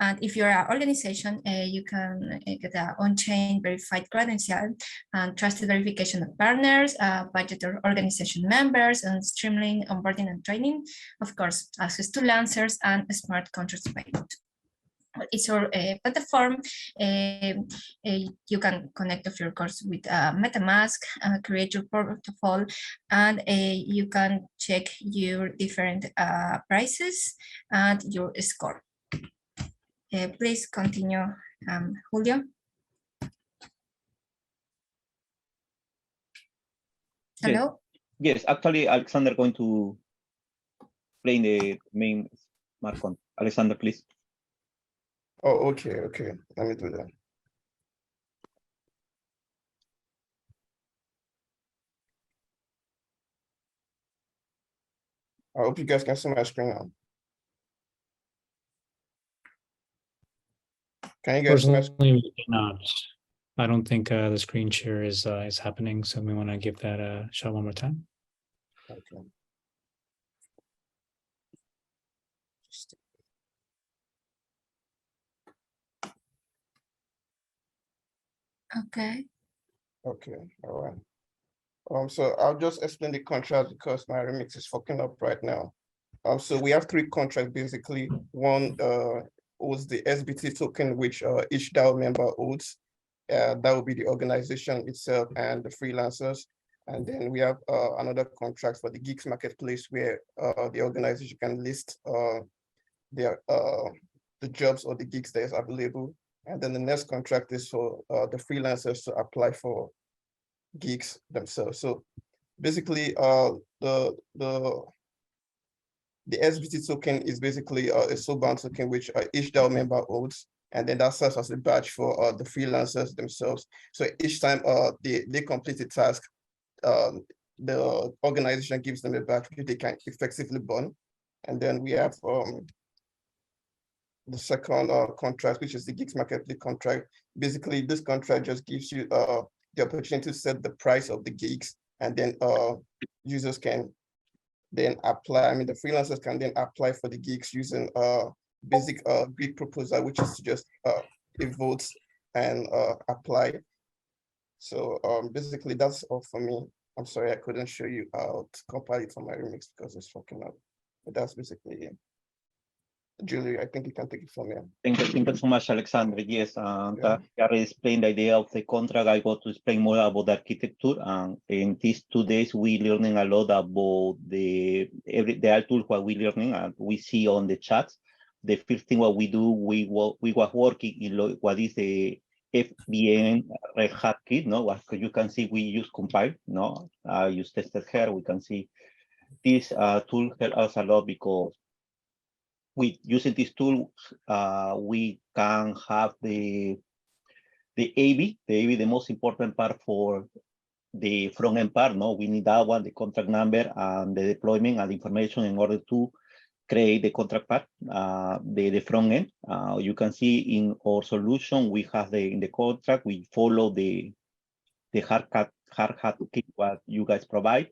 Speaker 12: And if you're an organization, you can get an on-chain verified credential and trusted verification of partners, budget or organization members, and streamline onboarding and training. Of course, access to Lancers and smart contracts payout. It's your platform. You can connect, of your course, with MetaMask, create your portfolio, and you can check your different prices and your score. Please continue, Julio. Hello?
Speaker 13: Yes, actually, Alexander going to play the main smart contract. Alexander, please.
Speaker 14: Oh, okay. Let me do that. I hope you guys can see my screen now. Can you guys see my
Speaker 1: Personally, we cannot. I don't think the screen share is happening, so we want to give that a shot one more time.
Speaker 14: Okay.
Speaker 12: Okay.
Speaker 14: Okay, all right. So I'll just explain the contract because my remix is fucking up right now. So we have three contracts basically. One was the SBT token, which each DAO member owns. That will be the organization itself and the freelancers. And then we have another contract for the Geeks Marketplace where the organization can list the jobs or the gigs that is available. And then the next contract is for the freelancers to apply for gigs themselves. So basically, the SBT token is basically a soulbound token which each DAO member owns, and then that serves as a badge for the freelancers themselves. So each time they complete a task, the organization gives them a badge which they can effectively burn. And then we have the second contract, which is the Geeks Marketplace contract. Basically, this contract just gives you the opportunity to set the price of the gigs, and then users can then apply. I mean, the freelancers can then apply for the gigs using basic gig proposal, which is just a vote and apply. So basically, that's all for me. I'm sorry I couldn't show you how to compile it on my remix because it's fucking up. But that's basically it. Julie, I think you can take it from here.
Speaker 13: Thank you so much, Alexander. Yes,
Speaker 14: Yeah.
Speaker 13: I already explained the idea of the contract. I got to explain more about the architecture. In these 2 days, we learning a lot about the tool what we learning, and we see on the chat. The first thing what we do, we was working in what is the FEVM Red Hat kit. No, as you can see, we use compile. No, use tested here. We can see this tool help us a lot because with using this tool, we can have the AV, the most important part for the front end part. No, we need that one, the contract number and the deployment and information in order to create the contract part, the front end. You can see in our solution, we have in the contract, we follow the hard hat kit what you guys provide.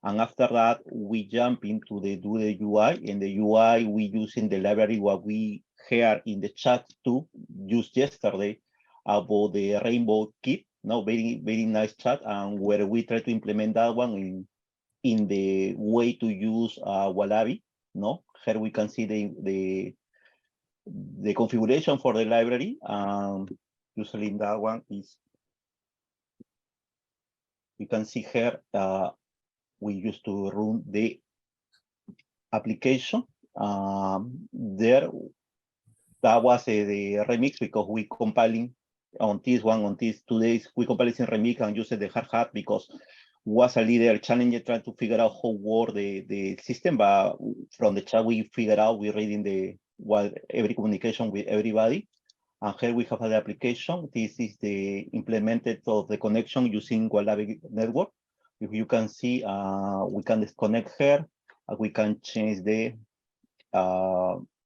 Speaker 13: And after that, we jump into the UI. In the UI, we using the library what we heard in the chat to use yesterday about the rainbow kit. No, very, very nice chat, and where we try to implement that one in the way to use Wallaby. No, here we can see the configuration for the library. Usually in that one is, you can see here, we used to run the application. There, that was the remix because we compiling on this 2 days, we compiling remix and using the hard hat because was a little challenging trying to figure out how work the system, but from the chat we figured out, we're reading every communication with everybody. And here we have the application. This is the implemented of the connection using Wallaby network. If you can see, we can disconnect here. We can change the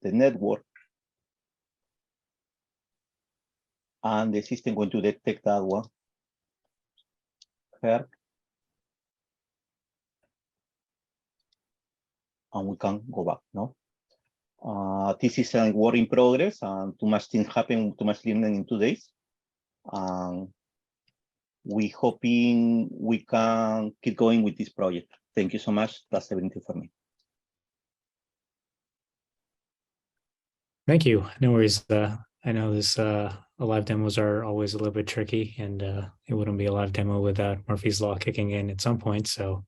Speaker 13: network, and the system going to detect that one here, and we can go back. No, this is a work in progress, and too much things happen, too much learning in 2 days. We hoping we can keep going with this project. Thank you so much. That's everything for me.
Speaker 1: Thank you. No worries. I know this live demos are always a little bit tricky, and it wouldn't be a live demo without Murphy's Law kicking in at some point. So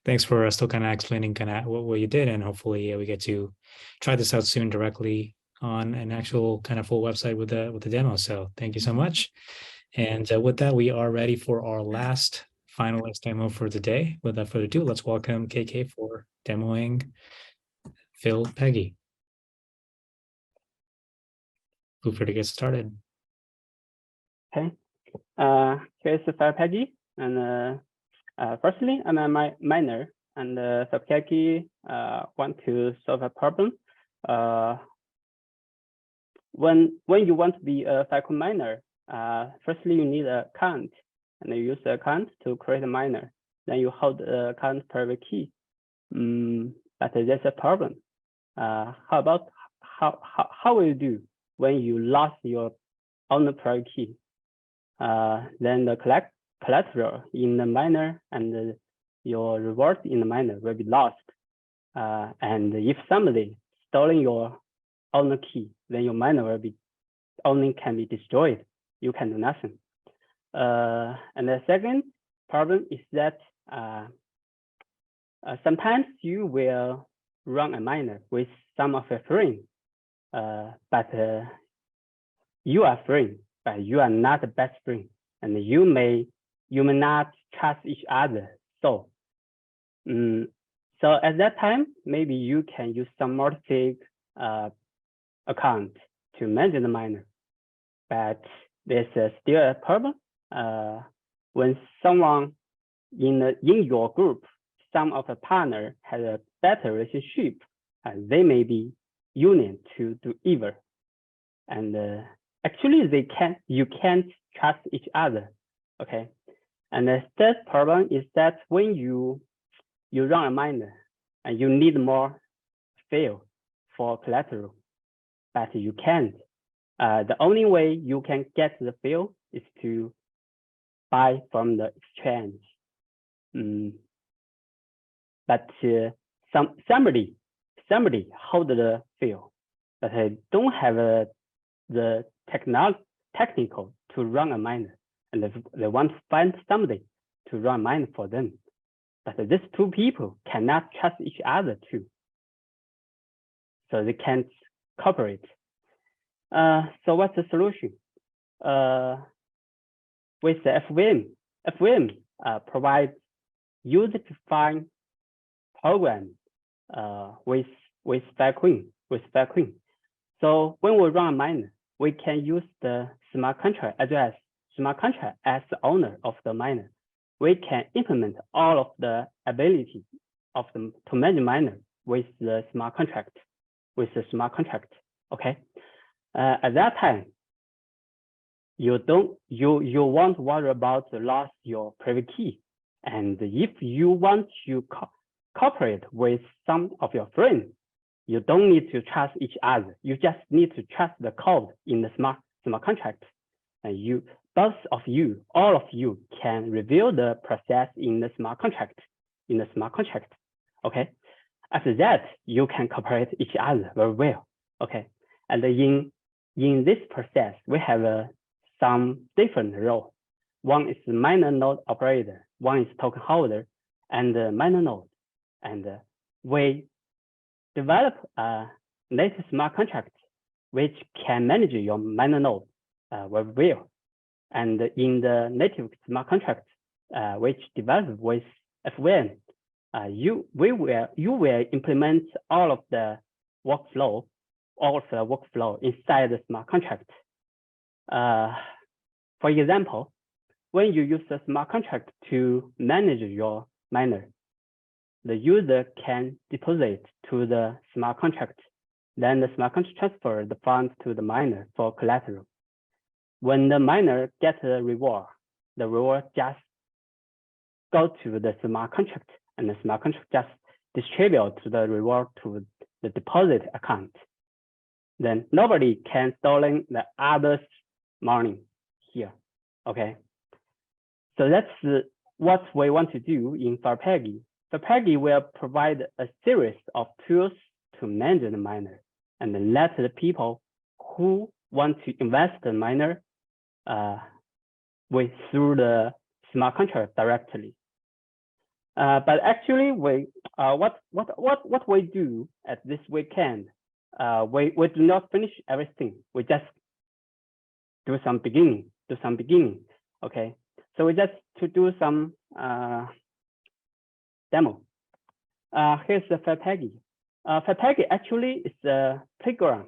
Speaker 1: thanks for still kind of explaining kind of what you did, and hopefully we get to try this out soon directly on an actual kind of full website with the demo. So thank you so much. And with that, we are ready for our last finalist demo for the day. Without further ado, let's welcome KK for demoing Phil Peggy. Feel free to get started.
Speaker 15: Okay. Here's Phil Peggy. And firstly, I'm a miner. And Phil Peggy want to solve a problem. when you want to be a Filecoin miner, firstly you need an account, and you use the account to create a miner. Then you hold the account private key. But there's a problem. How about how will you do when you lost your own private key? Then the collateral in the miner and your reward in the miner will be lost. And if somebody stolen your own key, then your miner will be only can be destroyed. You can do nothing. And the second problem is that sometimes you will run a miner with some of your friends, but you are friends, but you are not the best friend, and you may not trust each other. So at that time, maybe you can use some multi-sig account to manage the miner, but there's still a problem. When someone in your group, some of the partner has a better relationship, they may be union to do evil, and actually you can't trust each other. Okay, and the third problem is that when you run a miner and you need more field for collateral, but you can't. The only way you can get the field is to buy from the exchange. But somebody hold the field, but don't have the technical to run a miner, and they want to find somebody to run a miner for them. But these two people cannot trust each other too, so they can't cooperate. So what's the solution? With the FEVM provides user-defined program with Filecoin. So when we run a miner, we can use the smart contract as well as smart contract as the owner of the miner. We can implement all of the ability of them to manage miner with the smart contract. Okay. At that time, you won't worry about the loss your private key. And if you want to cooperate with some of your friends, you don't need to trust each other. You just need to trust the code in the smart contract. And all of you can review the process in the smart contract. Okay. After that, you can cooperate each other very well. Okay. And in this process, we have some different roles. One is the miner node operator, one is token holder, and the miner node. And we develop a native smart contract which can manage your miner node very well. And in the native smart contract, which developed with FEVM, you will implement all of the workflow inside the smart contract. For example, when you use the smart contract to manage your miner, the user can deposit to the smart contract. Then the smart contract transfers the funds to the miner for collateral. When the miner gets the reward just go to the smart contract, and the smart contract just distribute the reward to the deposit account. Then nobody can stealing the other's money here. Okay. So that's what we want to do in Peggy. Peggy will provide a series of tools to manage the miner and let the people who want to invest the miner through the smart contract directly. But actually, what we do at this weekend, we do not finish everything. We just do some beginning. Okay, so we just to do some demo. Here's the Peggy. Peggy actually is a playground.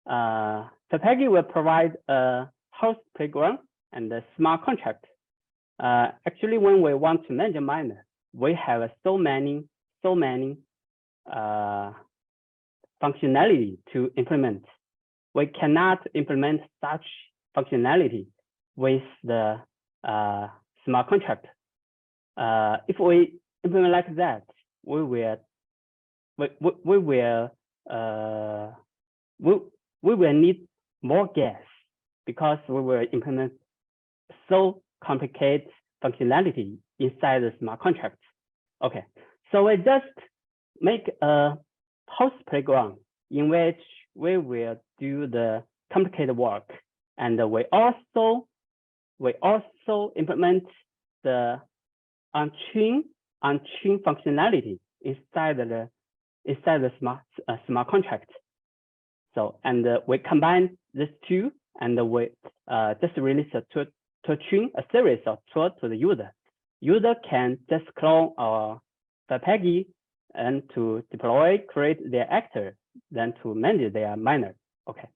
Speaker 15: Peggy will provide a host playground and a smart contract. Actually, when we want to manage a miner, we have so many functionality to implement. we cannot implement such functionality with the smart contract. If we implement like that, we will need more gas because we will implement so complicated functionality inside the smart contract. Okay, so we just make a host playground in which we will do the complicated work, and we also implement the on-chain functionality inside the smart contract. So, and we combine these two, and we just release a series of tools to the user. User can just clone our Peggy and to deploy, create their actor, then to manage their miner. Okay.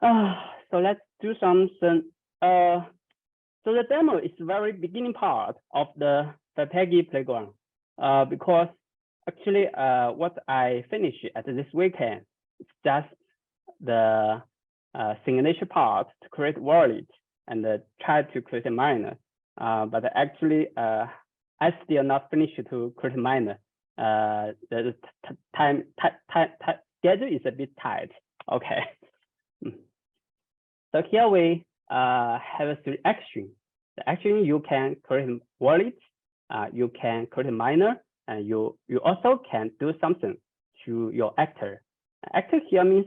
Speaker 15: So let's do something. So the demo is the very beginning part of the Peggy playground, because actually what I finished at this weekend is just the signature part to create wallet and try to create a miner. But actually, I still not finished to create a miner. The time schedule is a bit tight. Okay. So here we have three actions. The action, you can create a wallet, you can create a miner, and you also can do something to your actor. Actor here means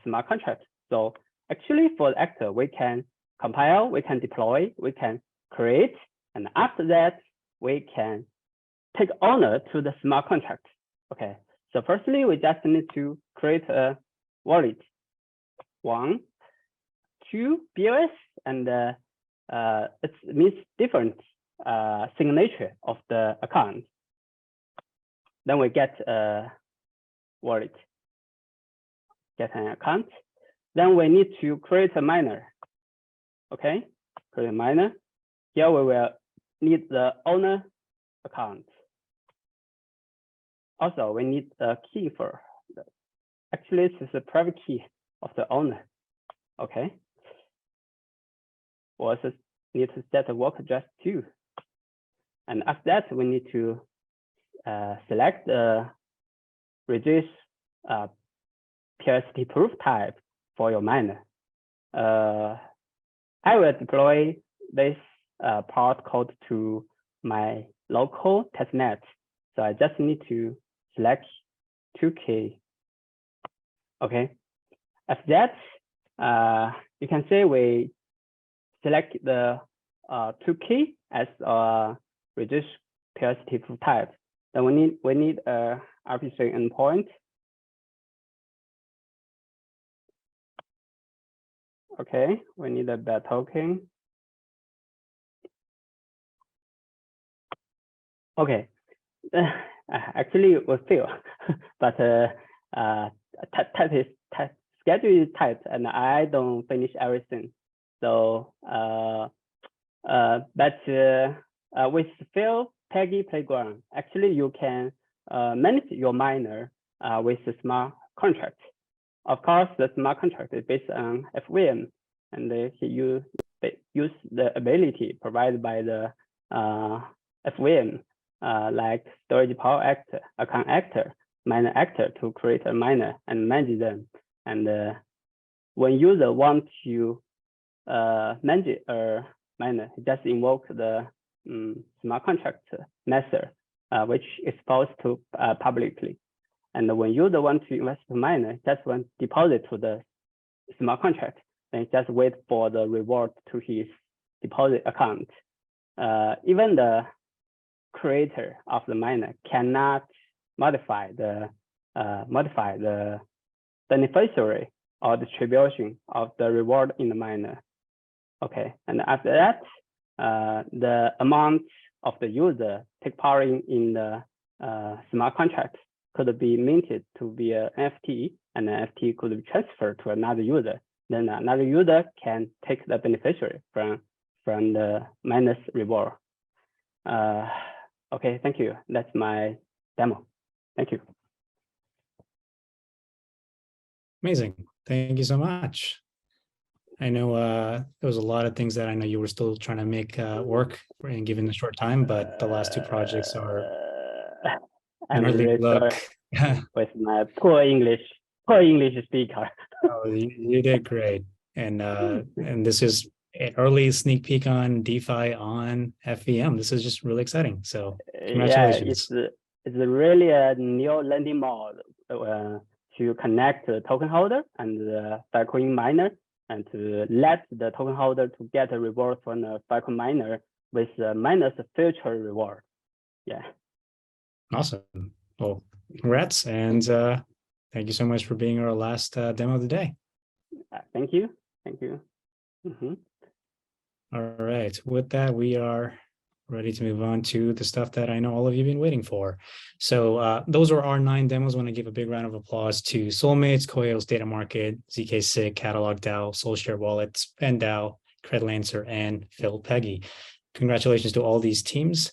Speaker 15: smart contract. So actually for the actor, we can compile, we can deploy, we can create, and after that, we can take owner to the smart contract. Okay, so firstly, we just need to create a wallet. 1, 2 BOS, and it means different signature of the account. Then we get a wallet, get an account. Then we need to create a miner. Okay, create a miner. Here we will need the owner account. Also, we need a key for. Actually, this is a private key of the owner. Okay. We also need to set a work address too. And after that, we need to select the reduce PLST proof type for your miner. I will deploy this part code to my local testnet. So I just need to select 2K. Okay. After that, you can say we select the 2K as a reduce PLST proof type. Then we need a arbitrary endpoint. Okay, we need a bad token. Okay, actually we fail, but schedule is tight and I don't finish everything. So, with fail Peggy playground, actually you can manage your miner with the smart contract. Of course, the smart contract is based on FEVM, and you use the ability provided by the FEVM, like storage power actor, account actor, miner actor, to create a miner and manage them. And when user want to manage a miner, just invoke the smart contract method, which is exposed to publicly. And when user want to invest in miner, just want deposit to the smart contract, then just wait for the reward to his deposit account. Even the creator of the miner cannot modify the beneficiary or distribution of the reward in the miner. Okay, and after that, the amount of the user take part in the smart contract could be minted to be an NFT, and the NFT could be transferred to another user. Then another user can take the beneficiary from the miner's reward. Okay, thank you. That's my demo. Thank you.
Speaker 1: Amazing. Thank you so much. I know there was a lot of things that I know you were still trying to make work in given the short time, but the last two projects are
Speaker 15: I'm
Speaker 1: an early
Speaker 15: really
Speaker 1: look.
Speaker 15: sorry with my poor English speaker.
Speaker 1: Oh, you did great. And this is an early sneak peek on DeFi on FVM. This is just really exciting. So congratulations.
Speaker 15: Yeah, it's really a new lending mode to connect the token holder and the Filecoin miner, and to let the token holder to get a reward from the Filecoin miner with minus future reward. Yeah.
Speaker 1: Awesome. Well, congrats, and thank you so much for being our last demo of the day.
Speaker 15: Thank you. Thank you. Mm-hmm.
Speaker 1: All right. With that, we are ready to move on to the stuff that I know all of you have been waiting for. So those are our 9 demos. I want to give a big round of applause to Soulmates, Koios, Data Market, ZK-SIG, Catalog DAO, Soulshare Wallet, Spindao, Cred Lancer, and Peggy. Congratulations to all these teams.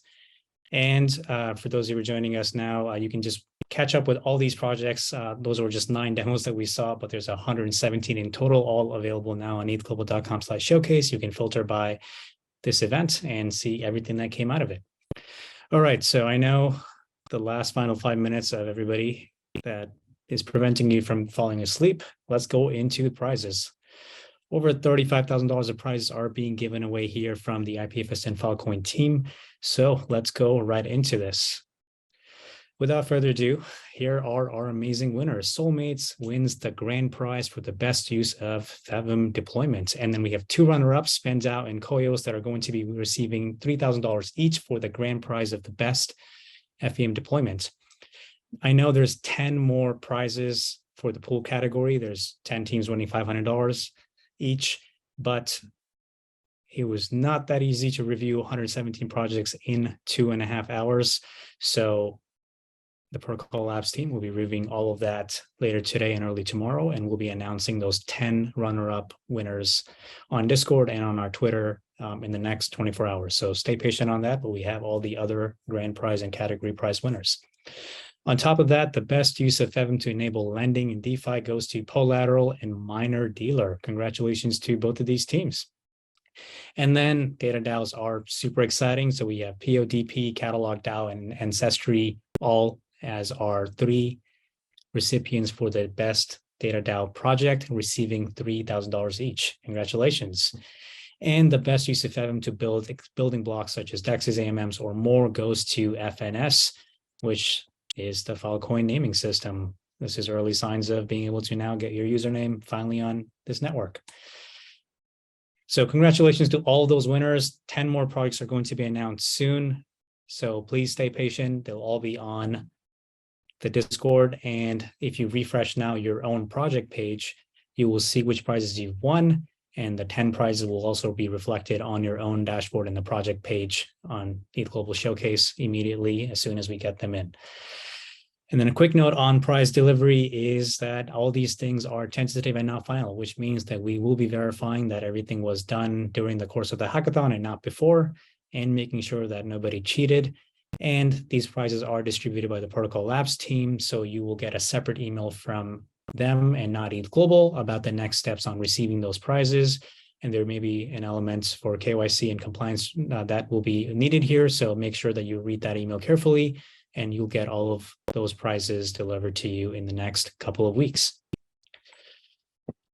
Speaker 1: And for those who are joining us now, you can just catch up with all these projects. Those were just 9 demos that we saw, but there's 117 in total, all available now on ethglobal.com/showcase. You can filter by this event and see everything that came out of it. All right, so I know the last final 5 minutes of everybody that is preventing you from falling asleep. Let's go into the prizes. Over $35,000 of prizes are being given away here from the IPFS and Filecoin team. So let's go right into this. Without further ado, here are our amazing winners. Soulmates wins the grand prize for the best use of FEVM deployment. And then we have 2 runner-ups, Spindao and Koios, that are going to be receiving $3,000 each for the grand prize of the best FEM deployment. I know there's 10 more prizes for the pool category. There's 10 teams winning $500 each, but it was not that easy to review 117 projects in 2.5 hours. So the Protocol Labs team will be reviewing all of that later today and early tomorrow, and we'll be announcing those 10 runner-up winners on Discord and on our Twitter in the next 24 hours. So stay patient on that, but we have all the other grand prize and category prize winners. On top of that, the best use of FEVM to enable lending in DeFi goes to Polateral and Miner Dealer. Congratulations to both of these teams. And then data DAOs are super exciting. So we have PODP, Catalog DAO, and Ancestry all as our 3 recipients for the best data DAO project, receiving $3,000 each. Congratulations. And the best use of FEVM to build building blocks such as DEXs, AMMs, or more goes to FNS, which is the Filecoin naming system. This is early signs of being able to now get your username finally on this network. So congratulations to all those winners. 10 more projects are going to be announced soon. So please stay patient. They'll all be on the Discord. And if you refresh now your own project page, you will see which prizes you've won. And the 10 prizes will also be reflected on your own dashboard in the project page on ETH Global Showcase immediately as soon as we get them in. And then a quick note on prize delivery is that all these things are tentative and not final, which means that we will be verifying that everything was done during the course of the hackathon and not before, and making sure that nobody cheated. And these prizes are distributed by the Protocol Labs team, so you will get a separate email from them and not ETH Global about the next steps on receiving those prizes. And there may be an element for KYC and compliance that will be needed here. So make sure that you read that email carefully, and you'll get all of those prizes delivered to you in the next couple of weeks.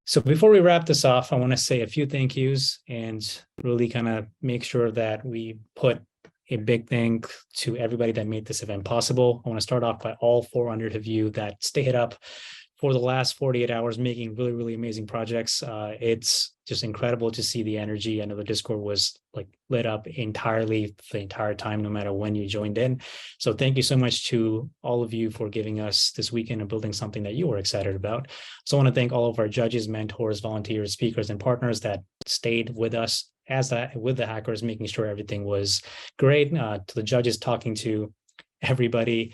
Speaker 1: So before we wrap this off, I want to say a few thank yous and really kind of make sure that we put a big thank to everybody that made this event possible. I want to start off by all 400 of you that stayed up for the last 48 hours making really, really amazing projects. It's just incredible to see the energy. I know the Discord was like lit up entirely the entire time, no matter when you joined in. So thank you so much to all of you for giving us this weekend and building something that you were excited about. So I want to thank all of our judges, mentors, volunteers, speakers, and partners that stayed with us with the hackers, making sure everything was great. To the judges, talking to everybody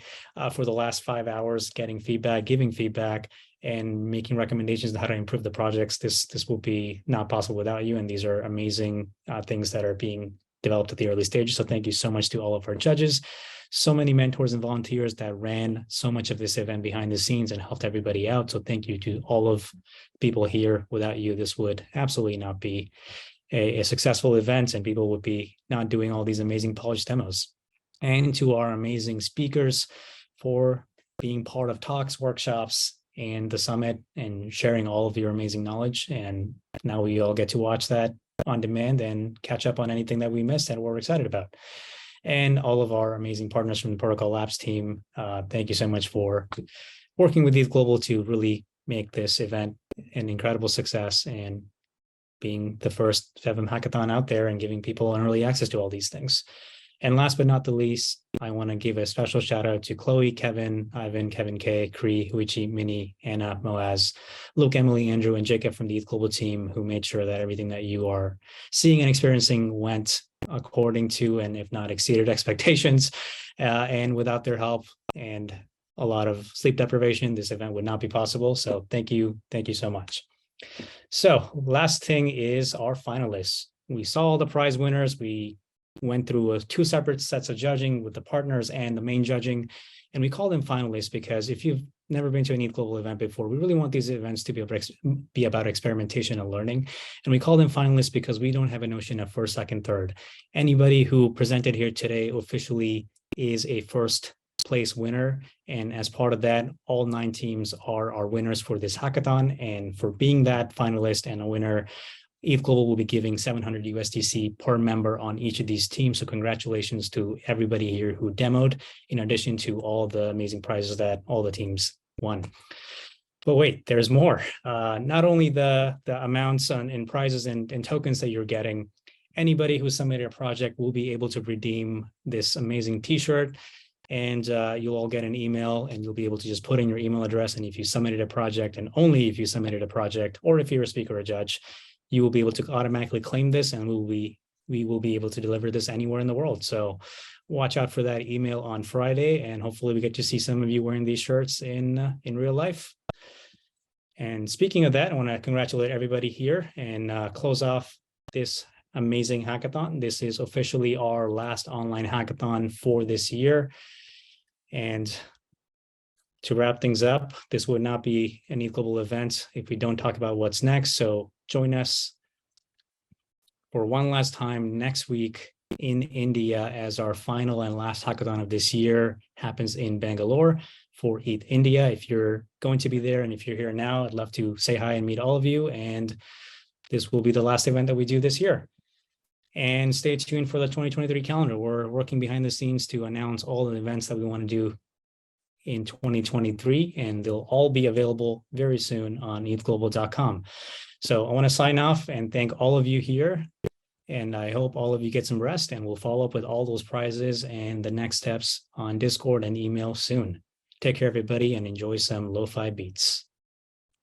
Speaker 1: for the last 5 hours, getting feedback, giving feedback, and making recommendations on how to improve the projects. This will be not possible without you, and these are amazing things that are being developed at the early stages. So thank you so much to all of our judges. so many mentors and volunteers that ran so much of this event behind the scenes and helped everybody out. So thank you to all of people here. Without you, this would absolutely not be a successful event, and people would be not doing all these amazing polished demos. And to our amazing speakers for being part of talks, workshops, and the summit, and sharing all of your amazing knowledge. And now we all get to watch that on demand and catch up on anything that we missed and we're excited about. And all of our amazing partners from the Protocol Labs team, thank you so much for working with ETH Global to really make this event an incredible success and being the first FEVM hackathon out there and giving people an early access to all these things. And last but not the least, I want to give a special shout out to Chloe, Kevin, Ivan, Kevin K, Kree, Huichi, Minnie, Anna, Moaz, Luke, Emily, Andrew, and Jacob from the ETH Global team, who made sure that everything that you are seeing and experiencing went according to, and if not exceeded expectations. And without their help and a lot of sleep deprivation, this event would not be possible. So thank you so much. So last thing is our finalists. We saw all the prize winners. We went through two separate sets of judging with the partners and the main judging, and we call them finalists because if you've never been to an ETH Global event before, we really want these events to be about experimentation and learning. And we call them finalists because we don't have a notion of first, second, third. Anybody who presented here today officially is a first place winner. And as part of that, all 9 teams are our winners for this hackathon. And for being that finalist and a winner, ETH Global will be giving 700 USDC per member on each of these teams. So congratulations to everybody here who demoed, in addition to all the amazing prizes that all the teams won. But wait, there's more. Not only the amounts in prizes and tokens that you're getting, anybody who submitted a project will be able to redeem this amazing t-shirt. And you'll all get an email and you'll be able to just put in your email address. And if you submitted a project, and only if you submitted a project, or if you're a speaker or a judge, you will be able to automatically claim this, and we will be able to deliver this anywhere in the world. So watch out for that email on Friday, and hopefully we get to see some of you wearing these shirts in real life. And speaking of that, I want to congratulate everybody here and close off this amazing hackathon. This is officially our last online hackathon for this year. And to wrap things up, this would not be an ETH Global event if we don't talk about what's next. So join us for one last time next week in India as our final and last hackathon of this year happens in Bangalore for ETH India. If you're going to be there and if you're here now, I'd love to say hi and meet all of you. And this will be the last event that we do this year. And stay tuned for the 2023 calendar. We're working behind the scenes to announce all the events that we want to do in 2023, and they'll all be available very soon on ethglobal.com. So I want to sign off and thank all of you here, and I hope all of you get some rest, and we'll follow up with all those prizes and the next steps on Discord and email soon. Take care, everybody, and enjoy some lo-fi beats.